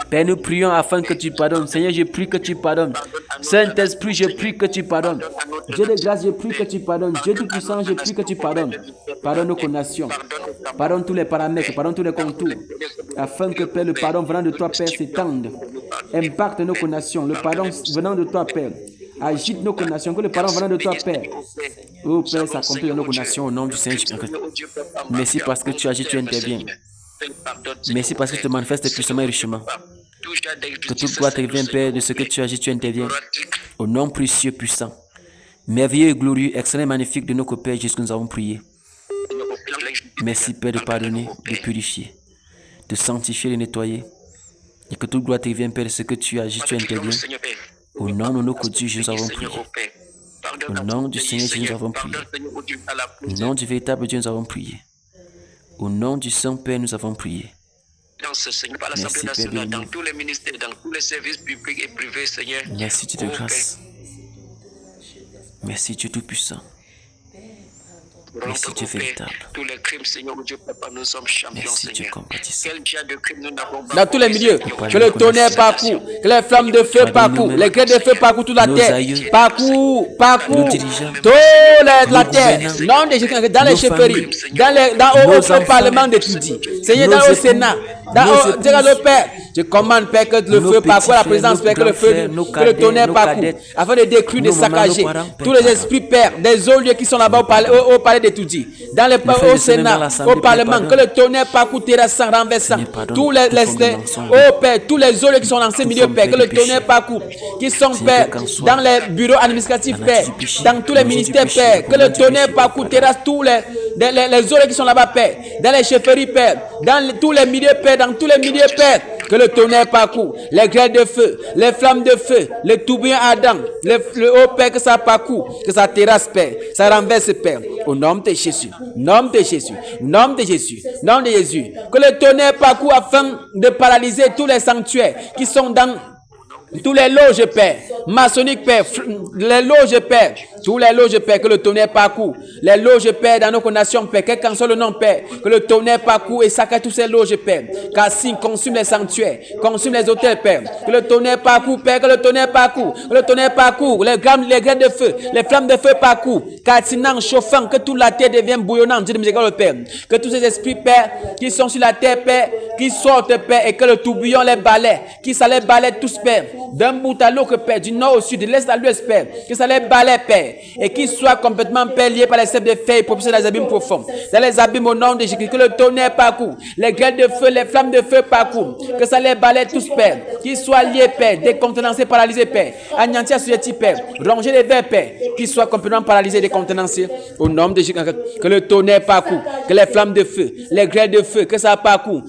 Père, nous prions afin que tu pardonnes. Seigneur, je prie que tu pardonnes. Saint-Esprit, je prie que tu pardonnes. Dieu de grâce, je prie que tu pardonnes. Dieu tout-puissant, je prie que tu pardonnes. Pardonne nos nations. Pardonne tous les paramètres. Pardonne tous les contours. Afin que, Père, le pardon venant de toi, Père, s'étende. Impacte nos nations. Le pardon venant de toi, Père, agite nos nations. Que le pardon venant de toi, Père. Oh, Père, s'accomplit dans nos nations au nom du Seigneur Jésus-Christ. Merci parce que tu agis, tu interviens. Merci parce que tu te manifestes puissamment et richement. Que toute gloire te revienne, Père, de ce que tu agis, tu interviens. Au nom précieux, puissant, merveilleux et glorieux, excellent et magnifique de notre Père Jésus que nous avons prié. Merci, Père, de pardonner, de purifier, de sanctifier et nettoyer. Et que toute gloire te revienne, Père, de ce que tu agis, tu interviens. Au nom de notre Dieu, nous avons prié. Au nom du Seigneur Jésus, nous avons prié. Au nom du véritable Dieu, nous avons prié. Au nom du Saint-Père, nous avons prié. Merci, Père béni. Dans tous les ministères, dans tous les services publics et privés, Seigneur. Merci, Dieu de grâce. Merci, Dieu tout-puissant. Merci, Dieu véritable. Tous les crimes, Seigneur, Dieu, Papa, nous sommes champions, merci, Dieu compatissant. Quel genre de crimes nous n'avons pas. Dans tous les milieux, que le tonnerre parcourt, que les flammes de feu parcourent, les grêles de feu parcourent toute la terre, parcours, toute la terre, non de Jésus, dans les chefferies, au Parlement d'étudier, Seigneur, dans le Sénat, dans le Père, je commande, Père, que le feu parcourt la présence, Père, que le tonnerre parcourt, afin de détruire, de saccager tous les esprits, Père, des eaux lieux qui sont là-bas au palais d'étudier, dans au Sénat, au Parlement, que le tonnerre parcourt terrassant, renversant, tous les Père, tous les eaux qui sont dans ces milieux, Père, que le tonnerre parcourt, qui sont, Père, dans les bureaux administratifs, Père, dans tous les ministères, Père, que le tonnerre parcourt terrasse tous les eaux qui sont là-bas, Père, dans les chefferies, Père, dans tous les milieux, Père, dans tous les milieux, Père, que le tonnerre parcourt, les grêles de feu, les flammes de feu, les tourbillons ardents, le haut, Père, que ça parcourt, que ça terrasse, Père, ça renverse, Père, au nom de Jésus, nom de Jésus, nom de Jésus, nom de Jésus, que le tonnerre parcourt afin de paralyser tous les sanctuaires qui sont dans tous les loges, Père, maçonniques, Père, les loges, Père, tous les loges, Père, que le tonnerre parcourt, les loges, Père, dans nos nations, Père, quel qu'en soit le nom, Père, que le tonnerre parcourt et saccage tous ces loges, Père, cassine, consume les sanctuaires, consume les hôtels, Père, que le tonnerre parcourt, Père, que le tonnerre parcourt, que le tonnerre parcourt, les graines de feu, les flammes de feu parcourent, cassinant, chauffant, que toute la terre devienne bouillonnante, Dieu de miséricorde, Père, que tous ces esprits, Père, qui sont sur la terre, Père, qui sortent, Père, et que le tourbillon les balaie, qui ça les balaie tous, Père, d'un bout à l'autre, Père, du nord au sud, de l'est à l'ouest, Père, que ça les balaie, Père, et qu'ils soient complètement, Père, liés par les cèpes de feuilles, propulsés dans les abîmes profonds, dans les abîmes au nom de Jésus, que le tonnerre parcourt, les grêles de feu, les flammes de feu parcourent, que ça les balaie tous, Père, qu'ils soient liés, Père, décontenancés, paralysés, Père, anéantis, assujettis, Père, rongés les vers, Père, qu'ils soient complètement paralysés, décontenancés, au nom de Jésus, que le tonnerre parcourt, que les flammes de feu, les grêles de feu, que ça parcourt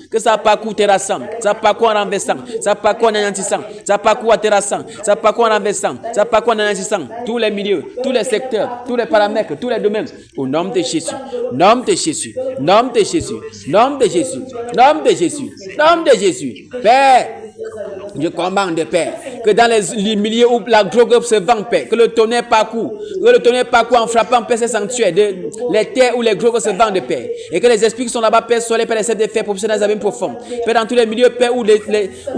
terrassant, ça parcourt en renversant, ça parcourt en anéantissant, ça parcourt en terrassant, ça parcourt en renversant, ça parcourt en anéantissant, tous les milieux, tous les secteurs, tous les paramètres, tous les domaines, au nom de Jésus, nom de Jésus, nom de Jésus, nom de Jésus, nom de Jésus, nom de Jésus, Père. Je commande, Père, que dans les milieux où la drogue se vend, Père, que le tonnerre parcourt en frappant, Père, ces sanctuaires, les terres où les drogues se vendent, Père, et que les esprits qui sont là-bas, Père, soient les Père, les cèpes de fer, propulsés dans les abîmes profonds, Père, dans tous les milieux, Père, où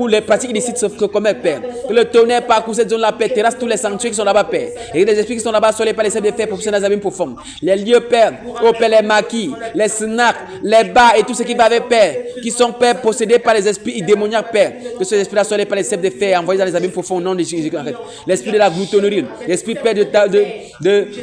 les pratiques illicites se commettent, Père, que le tonnerre parcourt cette zone-là, Père, terrasse tous les sanctuaires qui sont là-bas, Père, et que les esprits qui sont là-bas soient les Père, les cèpes de fer, propulsés dans les abîmes profonds, les lieux, Père, oh Père, les maquis, les snacks, les bars et tout ce qui va avec, Père, qui sont, Père, possédés par les esprits démoniaques, Père, que ces esprits-là soient les Père, les cèpes de fer, envoyés dans les abîmes profonds au nom de Jésus. L'esprit de la gloutonnerie, l'esprit, Père,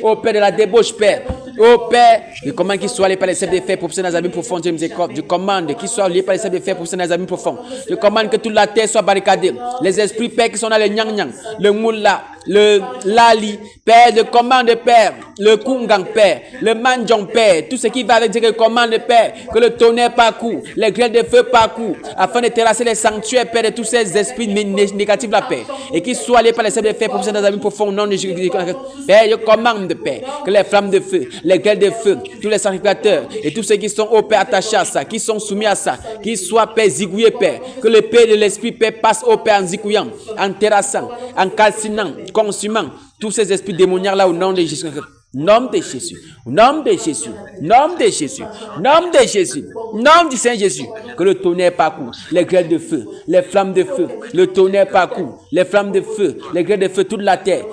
oh Père, de la débauche, Père. Oh Père, je commande qu'ils soient liés par les cèpes de fer pour pousser dans les abîmes profonds, Dieu miséricorde. Je commande qu'ils soient liés par les cèpes de fer pour pousser dans les abîmes profonds. Je commande que toute la terre soit barricadée. Les esprits, Père, qui sont dans le nyang-nyang, le moula, le lali, Père, je commande, Père, le kungang, Père, le manjong, Père, tout ce qui va avec Dieu, je commande, Père, que le tonnerre parcourt, les grêles de feu parcourent, afin de terrasser les sanctuaires, Père, de tous ces esprits négatifs, la paix, et qu'ils soient liés par les cèpes de fer pour pousser dans les abîmes profonds, au nom de Jésus. Père, je commande, Père, que les flammes de feu, les grêles de feu, tous les sacrificateurs et tous ceux qui sont au Père attachés à ça, qui sont soumis à ça, qui soient Père zigouillés, Père, que le Père de l'Esprit, Père, passe au Père en zigouillant, en terrassant, en calcinant, consumant tous ces esprits démoniaques là au nom de Jésus. Nom de Jésus, nom de Jésus, nom de Jésus, nom de Jésus, nom du Saint Jésus, que le tonnerre parcourt, les grêles de feu, les flammes de feu, le tonnerre parcourt, les flammes de feu, les grêles de feu, toute la terre,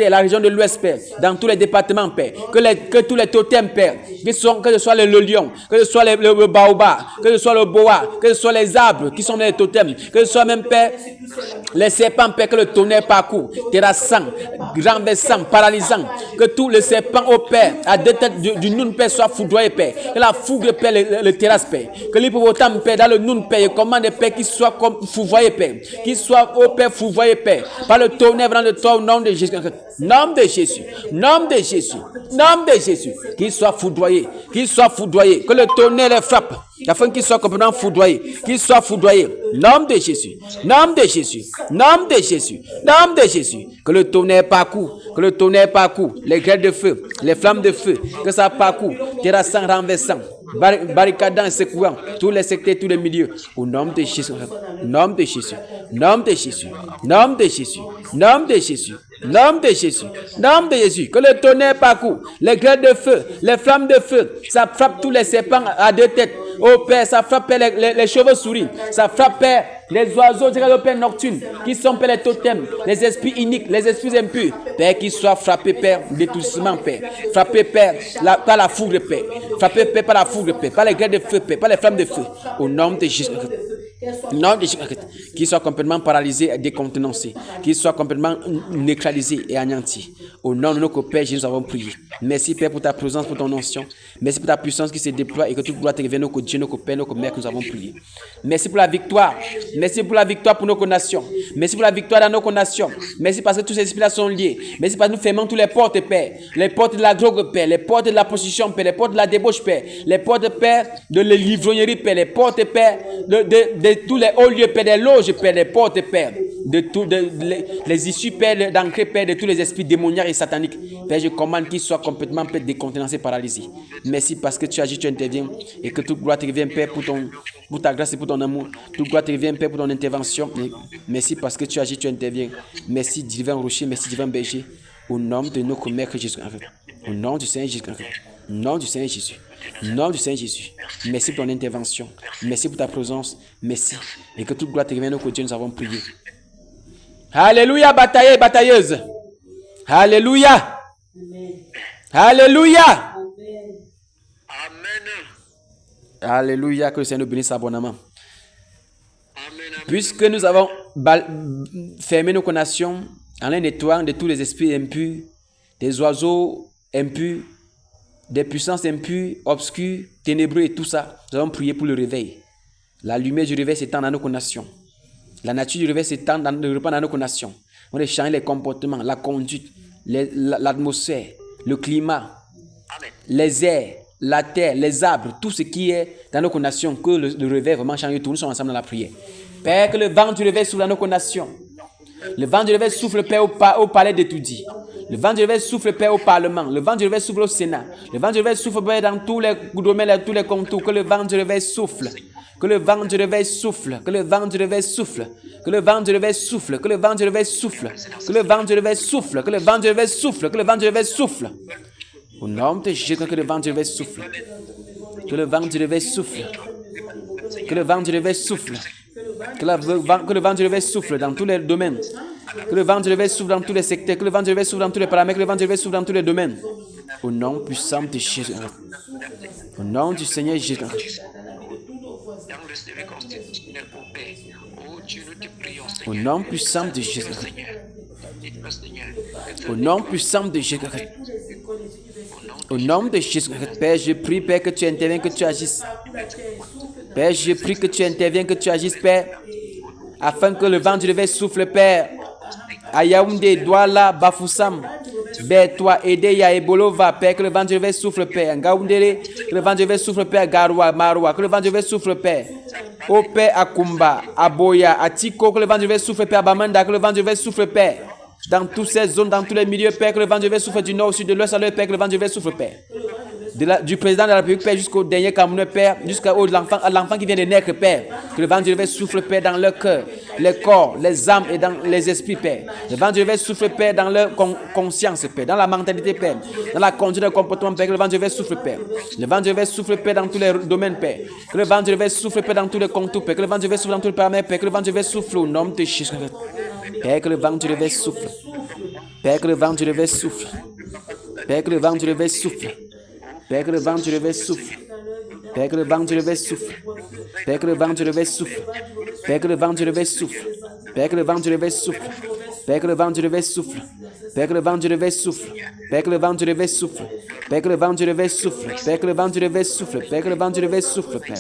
la région de l'Ouest, Père, dans tous les départements, Père, que tous les totems, Père, que ce soit le lion, que ce soit le baobab, que ce soit le boa, que ce soit les arbres qui sont les totems, que ce soit même, Père, les serpents, Père, que le tonnerre parcourt, terrassant, renversant, paralysant, que tous les serpents au Père, à deux têtes du Noun, Père, soit foudroyé, Père, que la fougue, Père, le terrasse, Père, que l'hippopotame, Père, dans le Noun, Père, commande, Père, qu'il soit comme foudroyé, Père, qu'il soit au Père, foudroyé, Père, par le tonnerre venant de toi, au nom de Jésus, nom de Jésus, nom de Jésus, nom de Jésus, qu'il soit foudroyé, que le tonnerre les frappe, afin qu'il soit complètement foudroyé, nom de Jésus, nom de Jésus, nom de Jésus, nom de Jésus, que le tonnerre parcourt, les grêles de feu, les flammes de feu, que ça parcourt, terrassant, renversant, barricadant et secouant tous les secteurs, tous les milieux, au nom de Jésus, nom de Jésus, nom de Jésus, nom de Jésus, nom de Jésus, nom de Jésus, nom de Jésus, que le tonnerre parcourt, les grêles de feu, les flammes de feu, ça frappe tous les serpents à deux têtes. Oh Père, ça frappe les chauves-souris, ça frappe, Père, les oiseaux, le Père nocturne, qui sont, Père, les totems, les esprits iniques, les esprits impurs, Père, qui soient frappés, Père, d'étoussement, Père, frappés, Père, par la foudre, Père, frappés, Père, par la foudre, Père, par les grêles de feu, Père, par les flammes de feu, au nom de Jésus. Non, qu'ils soient complètement paralysés et décontenancés, qu'ils soient complètement neutralisés et anéantis. Au nom de notre Père Jésus, nous avons prié. Merci, Père, pour ta présence, pour ton onction. Merci pour ta puissance qui se déploie et que toute gloire te revienne, notre Dieu, notre Père, notre Mère, que nous avons prié. Merci pour la victoire. Merci pour la victoire pour nos nations. Merci pour la victoire dans nos nations. Merci parce que tous ces esprits-là sont liés. Merci parce que nous fermons toutes les portes, Père. Les portes de la drogue, Père. Les portes de la prostitution, Père. Les portes de la débauche, Père. Les portes, Père, de l'ivrognerie, Père. Les portes, Père, de tous les hauts lieux, Père, des loges, Père, des portes, Père. les issues, Père, d'ancrer, Père, de tous les esprits démoniaques et sataniques. Père, je commande qu'ils soient complètement, Père, décontenancés, paralysés. Merci parce que tu agis, tu interviens et que toute gloire te revient, Père, pour ta grâce et pour ton amour. Toute gloire te revient, Père, pour ton intervention. Et merci parce que tu agis, tu interviens. Merci, divin rocher, merci, divin berger. Au nom de nos Maître Jésus-Christ. Au nom du Seigneur Jésus-Christ. Au nom du Seigneur Jésus. Au nom du Seigneur Jésus. Merci pour ton intervention. Merci pour ta présence. Merci. Et que toute gloire te revienne au quotidien, nous avons prié. Alléluia, batailleur, batailleuse. Alléluia. Alléluia. Amen. Alléluia, que le Seigneur nous bénisse abondamment. Puisque nous avons fermé nos connexions en les nettoyant de tous les esprits impurs, des oiseaux impurs, des puissances impures, obscures, ténébreux et tout ça, nous allons prier pour le réveil. La lumière du réveil s'étend dans nos nations. La nature du réveil s'étend dans nos nations. On va changer les comportements, la conduite, l'atmosphère, le climat, les airs, la terre, les arbres, tout ce qui est dans nos nations, que le réveil vraiment change tout. Nous sommes ensemble dans la prière. Père, que le vent du réveil souffle dans nos nations. Le vent du réveil souffle, Père, au palais d'étudier. Le vent du réveil souffle, Père, au Parlement. Le vent du réveil souffle au Sénat. Le vent du réveil souffle, Père, dans tous les domaines, dans tous les contours. Que le vent du réveil souffle. Que le vent du réveil souffle. Que le vent du réveil souffle. Que le vent du réveil souffle. Que le vent du réveil souffle. Que le vent du réveil souffle. Que le vent du réveil souffle. Que le vent du réveil souffle. Au nom de Jésus, que le vent du réveil souffle. Que le vent du réveil souffle. Que le vent du réveil souffle. Que le vent du réveil souffle dans tous les domaines. Que le vent du réveil souffle dans tous les secteurs. Que le vent du réveil souffle dans tous les paramètres. Que le vent du réveil souffle dans tous les domaines. Au nom puissant de Jésus. Au nom du Seigneur Jésus. Au nom puissant de Jésus. Au nom puissant de Jésus. Au nom de Jésus. Père, je prie, Père, que tu interviennes, que tu agisses. Père, je prie que tu interviennes, que tu agisses, Père, afin que le vent du réveil souffle, Père. À Yaoundé, Douala, Bafoussam, Bertois, Edeya, Ebolova, Père, que le vent du réveil souffle, Père. Ngaoundélé, que le vent du réveil souffle, Père. Garoua, Maroua, que le vent du réveil souffle, Père. Au Père, Akumba, Aboya, Atiko, que le vent du réveil souffle, Père. Bamanda, que le vent du réveil souffle, Père. Dans toutes ces zones, dans tous les milieux, Père, que le vent du réveil souffle du nord au sud, de l'ouest à l'est, Père, que le vent du réveil souffle, Père. Du président de la République, Père, jusqu'au dernier Camerounais, Père, jusqu'à l'enfant qui vient de naître, Père. Que le vent du réveil souffle, Père, dans leur cœur, les corps, les âmes et dans les esprits, Père. Le vent du réveil souffle, Père, dans leur conscience, Père, dans la mentalité, Père, dans la conduite, le comportement, Père. Que le vent du réveil souffle, Père. Le vent du réveil souffle, Père, dans tous les domaines, Père. Que le vent du réveil souffle, Père, dans tous les contours, Père. Que le vent du réveil souffle dans tous les paramètres, Père. Que le vent du réveil souffle au nom de Jésus. Père, que le vent du réveil souffle. Père, que le vent du réveil souffle. Père, que le vent du réveil souffle. Père, que le vent du réveil souffle. Père, que le vent du réveil souffle. Père, que le vent du réveil souffle. Père, que le vent du réveil souffle. Père, que le vent du réveil souffle. Père, que le vent du réveil souffle. Père, que le vent du réveil souffle. Père, que le vent du réveil souffle. Père, que le vent du réveil souffle. Père, que le vent du réveil souffle. Père, que le vent du réveil souffle, Père.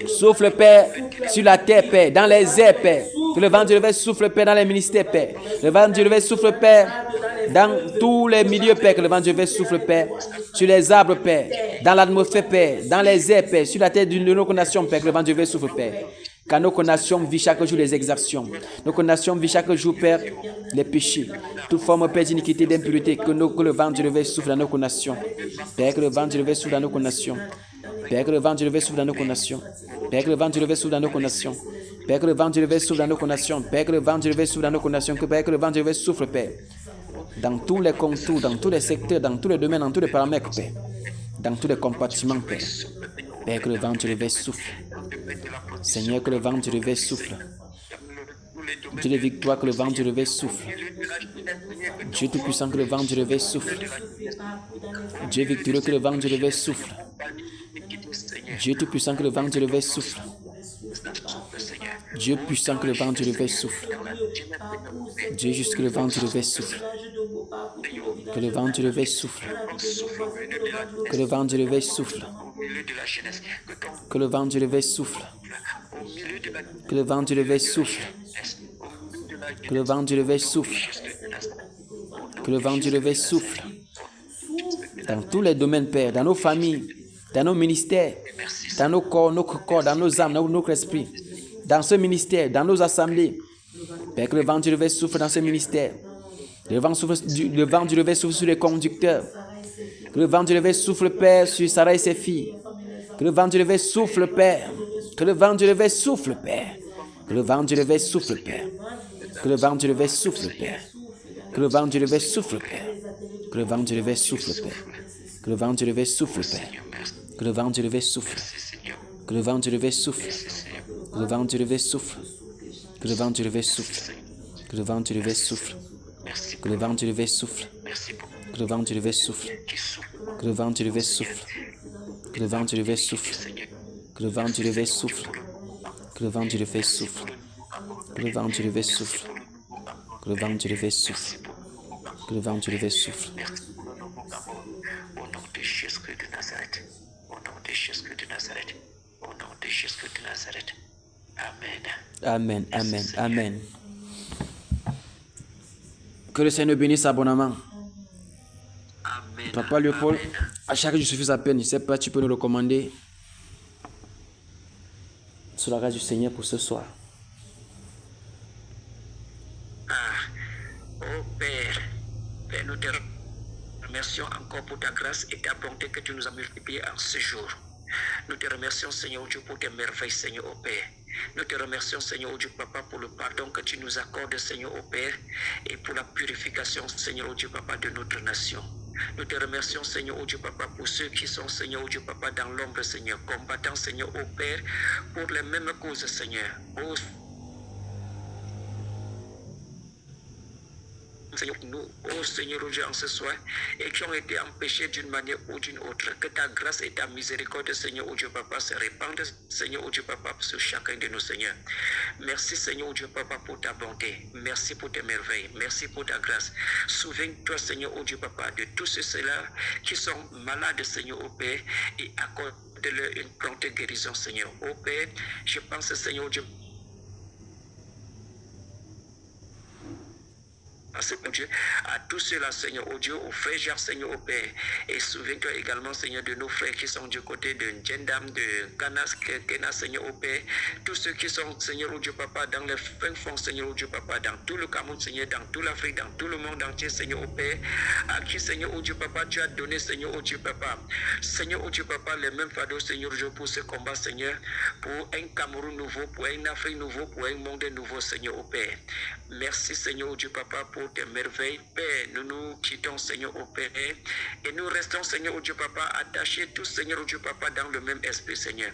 Souffle, Père, sur la terre, Père, dans les airs, Père. Que le vent du réveil souffle, Père, dans les ministères, Père. Le vent du réveil souffle, Père, dans tous les milieux, Père. Que le vent du réveil souffle, Père, sur les arbres, Père, dans l'atmosphère, Père, dans les airs, Père, sur la terre de nos nations, Père. Que le vent du réveil souffle, Père. Car nos nations vivent chaque jour les exactions. Nos nations vivent chaque jour, Père, les péchés. Toute forme, Père, d'iniquité, d'impureté. Que le vent du réveil souffle dans nos nations. Père, que le vent du réveil souffle dans nos nations. Père, que le vent du réveil souffle dans nos nations. Père, que le vent du réveil souffle dans nos nations. Père, que le vent du réveil souffle dans nos nations. Père, que le vent du réveil souffle dans nos nations. Père, que le vent du réveil souffle, Père. Dans tous les contours, dans tous les secteurs, dans tous les domaines, dans tous les paramètres, Père. Dans tous les compartiments, Père. Père, que le vent du réveil souffle. Seigneur, que le vent du réveil souffle. Dieu de victoire, que le vent du réveil souffle. Dieu tout-puissant, que le vent du réveil souffle. Dieu victorieux, que le vent du réveil souffle. Dieu tout-puissant, que le vent du réveil souffle. Dieu puissant, que le vent du réveil souffle. Dieu juste, que le vent du réveil souffle. Que le vent du réveil souffle. Que le vent du réveil souffle. Que le vent du réveil souffle. Que le vent du réveil souffle. Que le vent du réveil souffle. Que le vent du réveil souffle. Dans tous les domaines, Père, dans nos familles, dans nos ministères, dans nos corps, dans nos âmes, dans notre esprit, dans ce ministère, dans nos assemblées, Père, que le vent du réveil souffle dans ce ministère. Le vent du réveil souffle sur les conducteurs. Que le vent du réveil souffle, Père, sur Sarah et ses filles. Que le vent du réveil souffle, Père. Que le vent du réveil souffle, Père. Que le vent du réveil souffle, Père. Que le vent du réveil souffle, Père. Que le vent du réveil souffle, Père. Que le vent du réveil souffle, Père. Que le vent du réveil souffle, Père. Que le vent du réveil souffle. Que le vent du réveil souffle. Que le vent du réveil souffle. Que le vent du réveil souffle. Que le vent du réveil souffle. Que le vent du réveil souffle. Que le vent du réveil souffle. Que le vent du réveil souffle. Que le vent du réveil souffle. Que le vent du réveil souffle. Que le vent du réveil souffle. Que le vent du réveil souffle. Que le vent du réveil souffle. Que le vent du réveil souffle. Au nom de Jésus de Nazareth. Au nom de Jésus de Nazareth. Au nom de Jésus de Nazareth. Amen. Amen, amen, amen. Que le Seigneur bénisse abondamment. Amen. Papa Léopold, à chaque jour suffit à peine. Je ne sais pas, tu peux nous recommander sur la grâce du Seigneur pour ce soir. Oh Père, Père, nous te remercions encore pour ta grâce et ta bonté que tu nous as multipliées en ce jour. Nous te remercions, Seigneur Dieu, pour tes merveilles, Seigneur, au Père. Nous te remercions, Seigneur Dieu, Papa, pour le pardon que tu nous accordes, Seigneur, au Père, et pour la purification, Seigneur Dieu, Papa, de notre nation. Nous te remercions, Seigneur Dieu, Papa, pour ceux qui sont, Seigneur Dieu, Papa, dans l'ombre, Seigneur, combattant, Seigneur, au Père, pour les mêmes causes, Seigneur. Oh, Seigneur, nous, oh Seigneur Dieu, en ce soir, et qui ont été empêchés d'une manière ou d'une autre, que ta grâce et ta miséricorde, Seigneur Dieu Papa, se répandent, Seigneur Dieu Papa, sur chacun de nous, Seigneur. Merci, Seigneur Dieu Papa, pour ta bonté. Merci pour tes merveilles. Merci pour ta grâce. Souviens-toi, Seigneur Dieu Papa, de tous ceux-là qui sont malades, Seigneur au Père, et accorde-leur une prompte guérison, Seigneur. Au Père, je pense, Seigneur Dieu, Seigneur Dieu, à tous ceux-là, Seigneur, au Dieu, aux frères, Jacques, Seigneur, au Père. Et souviens-toi également, Seigneur, de nos frères qui sont du côté de Ndjendam, de Kanas, Kena, Seigneur, au Père. Tous ceux qui sont, Seigneur, au Dieu, Papa, dans les fins fonds, Seigneur, au Dieu, Papa, dans tout le Cameroun, Seigneur, dans toute l'Afrique, dans tout le monde entier, Seigneur, au Père. À qui, Seigneur, au Dieu, Papa, tu as donné, Seigneur, au Dieu, Papa. Seigneur, au Dieu, Papa, les mêmes fardeaux, Seigneur, Dieu, pour ce combat, Seigneur, pour un Cameroun nouveau, pour un Afrique nouveau, pour un monde nouveau, Seigneur, au Père. Merci, Seigneur, au Dieu, Papa, pour tes merveilles, Père. Nous nous quittons, Seigneur, au Père, et nous restons, Seigneur, au Dieu, Papa, attachés tous, Seigneur, au Dieu, Papa, dans le même esprit, Seigneur.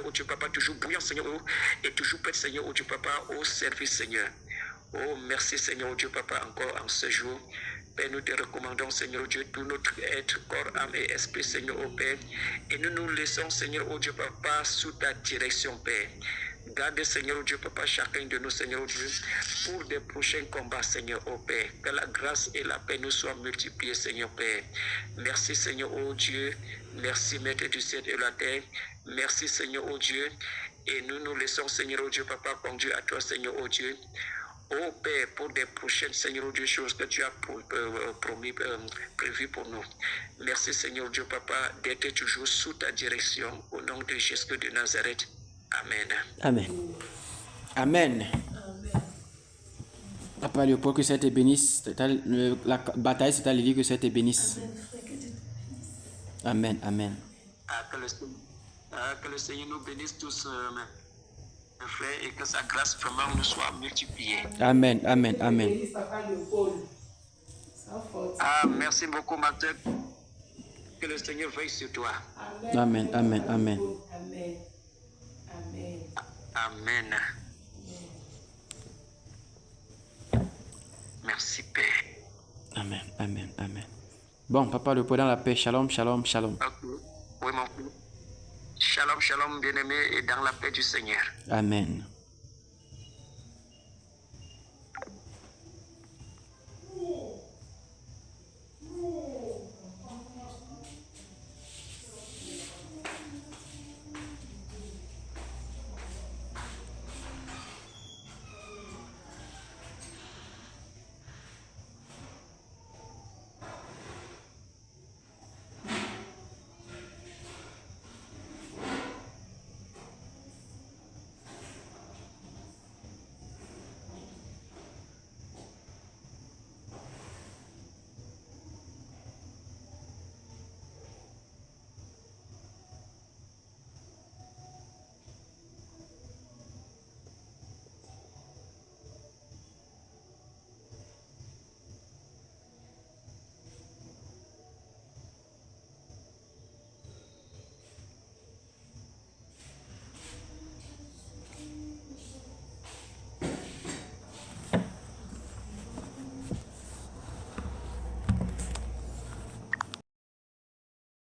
Au Dieu, Papa, toujours bouillant, Seigneur, et toujours prêt, Seigneur, au Dieu, Papa, au service, Seigneur. Oh, merci, Seigneur, au Dieu, Papa, encore en ce jour. Père, nous te recommandons, Seigneur Dieu, tout notre être, corps, âme et esprit, Seigneur, au Père. Et nous nous laissons, Seigneur, au Dieu, Papa, sous ta direction, Père. Garde, Seigneur, au Dieu, Papa, chacun de nous, Seigneur, au Dieu, pour des prochains combats, Seigneur, au Père. Que la grâce et la paix nous soient multipliées, Seigneur, Père. Merci, Seigneur, au Dieu. Merci, Maître du ciel et de la terre. Merci, Seigneur, au Dieu. Et nous nous laissons, Seigneur, au Dieu, Papa, conduire à toi, Seigneur, au Dieu. Oh Père, pour des prochaines, Seigneur Dieu, choses que tu as promis, prévues pour nous. Merci, Seigneur Dieu, Papa, d'être toujours sous ta direction. Au nom de Jésus de Nazareth. Amen. Amen. Amen. Papa Léopold, que ça te bénisse. La bataille, c'est à lui que ça te bénisse. Amen. Amen. Que le Seigneur nous bénisse tous. Frère, et que sa grâce vraiment nous soit multipliée. Amen, amen, amen. Merci beaucoup, ma tête. Que le Seigneur veille sur toi. Amen, amen, amen. Amen. Merci, Père. Amen, amen, amen. Bon, Papa Léopold, dans la paix. Shalom, shalom, shalom. Oui, mon frère. Shalom, shalom, bien-aimé, et dans la paix du Seigneur. Amen.